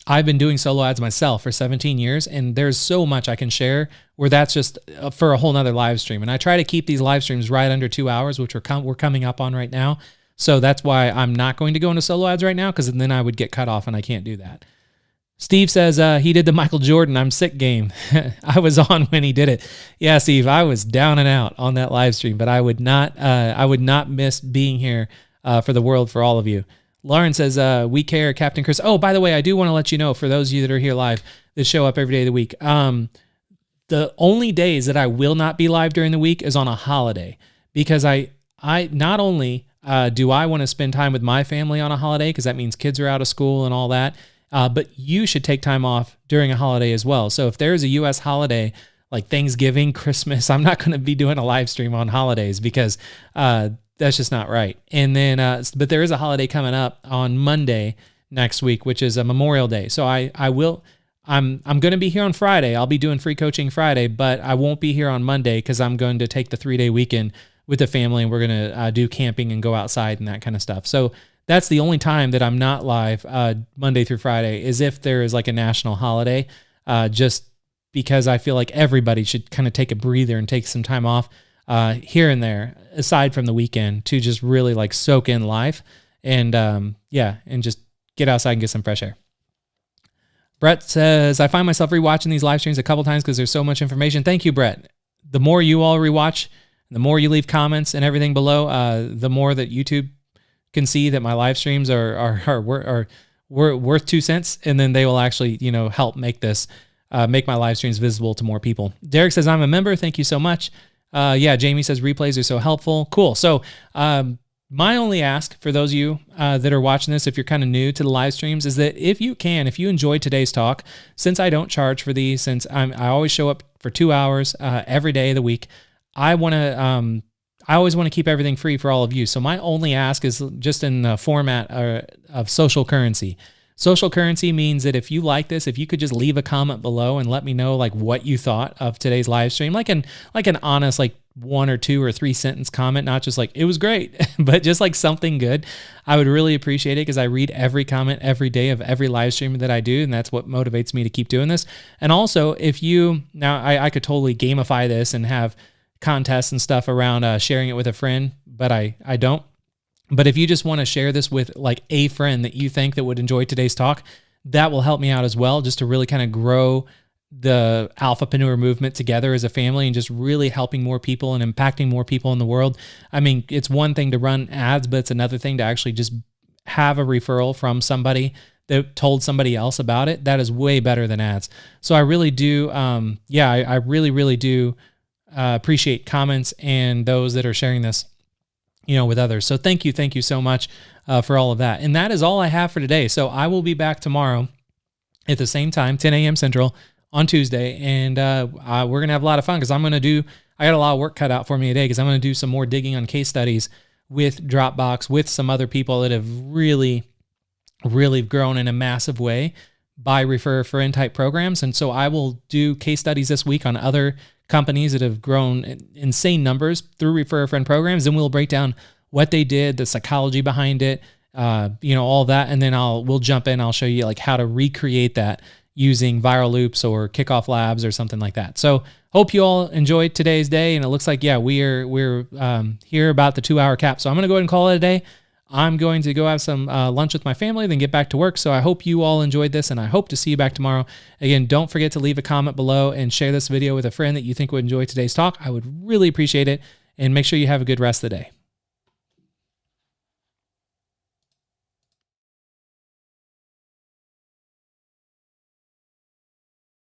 I've been doing solo ads myself for 17 years, and there's so much I can share where that's just for a whole nother live stream. And I try to keep these live streams right under 2 hours, which we're coming up on right now. So that's why I'm not going to go into solo ads right now, because then I would get cut off, and I can't do that. Steve says he did the Michael Jordan I'm sick game. I was on when he did it. Yeah, Steve, I was down and out on that live stream, but I would not miss being here for the world, for all of you. Lauren says, we care, Captain Chris. Oh, by the way, I do want to let you know, for those of you that are here live that show up every day of the week, the only days that I will not be live during the week is on a holiday, because I not only do I want to spend time with my family on a holiday, because that means kids are out of school and all that, but you should take time off during a holiday as well. So if there's a U.S. holiday like Thanksgiving, Christmas, I'm not going to be doing a live stream on holidays, because that's just not right. And then, but there is a holiday coming up on Monday next week, which is a Memorial Day. So I'm going to be here on Friday. I'll be doing free coaching Friday, but I won't be here on Monday, because I'm going to take the 3-day weekend with the family, and we're going to do camping and go outside and that kind of stuff. So that's the only time that I'm not live Monday through Friday, is if there is like a national holiday, just because I feel like everybody should kind of take a breather and take some time off here and there, aside from the weekend, to just really like soak in life and and just get outside and get some fresh air. Brett says, I find myself rewatching these live streams a couple times because there's so much information. Thank you, Brett. The more you all rewatch, the more you leave comments and everything below, the more that YouTube can see that my live streams are worth 2 cents, and then they will actually, help make my live streams visible to more people. Derek says, I'm a member. Thank you so much. Jamie says replays are so helpful. Cool. So my only ask for those of you that are watching this, if you're kind of new to the live streams, is that if you enjoyed today's talk, since I don't charge for these, since I always show up for 2 hours every day of the week, I always want to keep everything free for all of you. So my only ask is just in the format of social currency. Social currency means that if you like this, if you could just leave a comment below and let me know like what you thought of today's live stream, like an honest, like 1 or 2 or 3 sentence comment, not just like, it was great, but just like something good. I would really appreciate it, because I read every comment every day of every live stream that I do. And that's what motivates me to keep doing this. And also I could totally gamify this and have contests and stuff around sharing it with a friend, but I don't. But if you just want to share this with like a friend that you think that would enjoy today's talk, that will help me out as well, just to really kind of grow the Alphapreneur movement together as a family and just really helping more people and impacting more people in the world. I mean, it's one thing to run ads, but it's another thing to actually just have a referral from somebody that told somebody else about it. That is way better than ads. So I really do, I really, really do appreciate comments and those that are sharing this, with others. So thank you so much for all of that. And that is all I have for today. So I will be back tomorrow at the same time, 10 a.m. Central on Tuesday. And we're going to have a lot of fun because I got a lot of work cut out for me today because I'm going to do some more digging on case studies with Dropbox, with some other people that have really, really grown in a massive way by Refer a Friend type programs. And so I will do case studies this week on other companies that have grown insane numbers through Refer a Friend programs. And we'll break down what they did, the psychology behind it, all that. And then we'll jump in. I'll show you like how to recreate that using Viral Loops or Kickoff Labs or something like that. So hope you all enjoyed today's day. And it looks like, we're here about the 2-hour cap. So I'm going to go ahead and call it a day. I'm going to go have some lunch with my family, then get back to work. So I hope you all enjoyed this, and I hope to see you back tomorrow. Again, don't forget to leave a comment below and share this video with a friend that you think would enjoy today's talk. I would really appreciate it, and make sure you have a good rest of the day.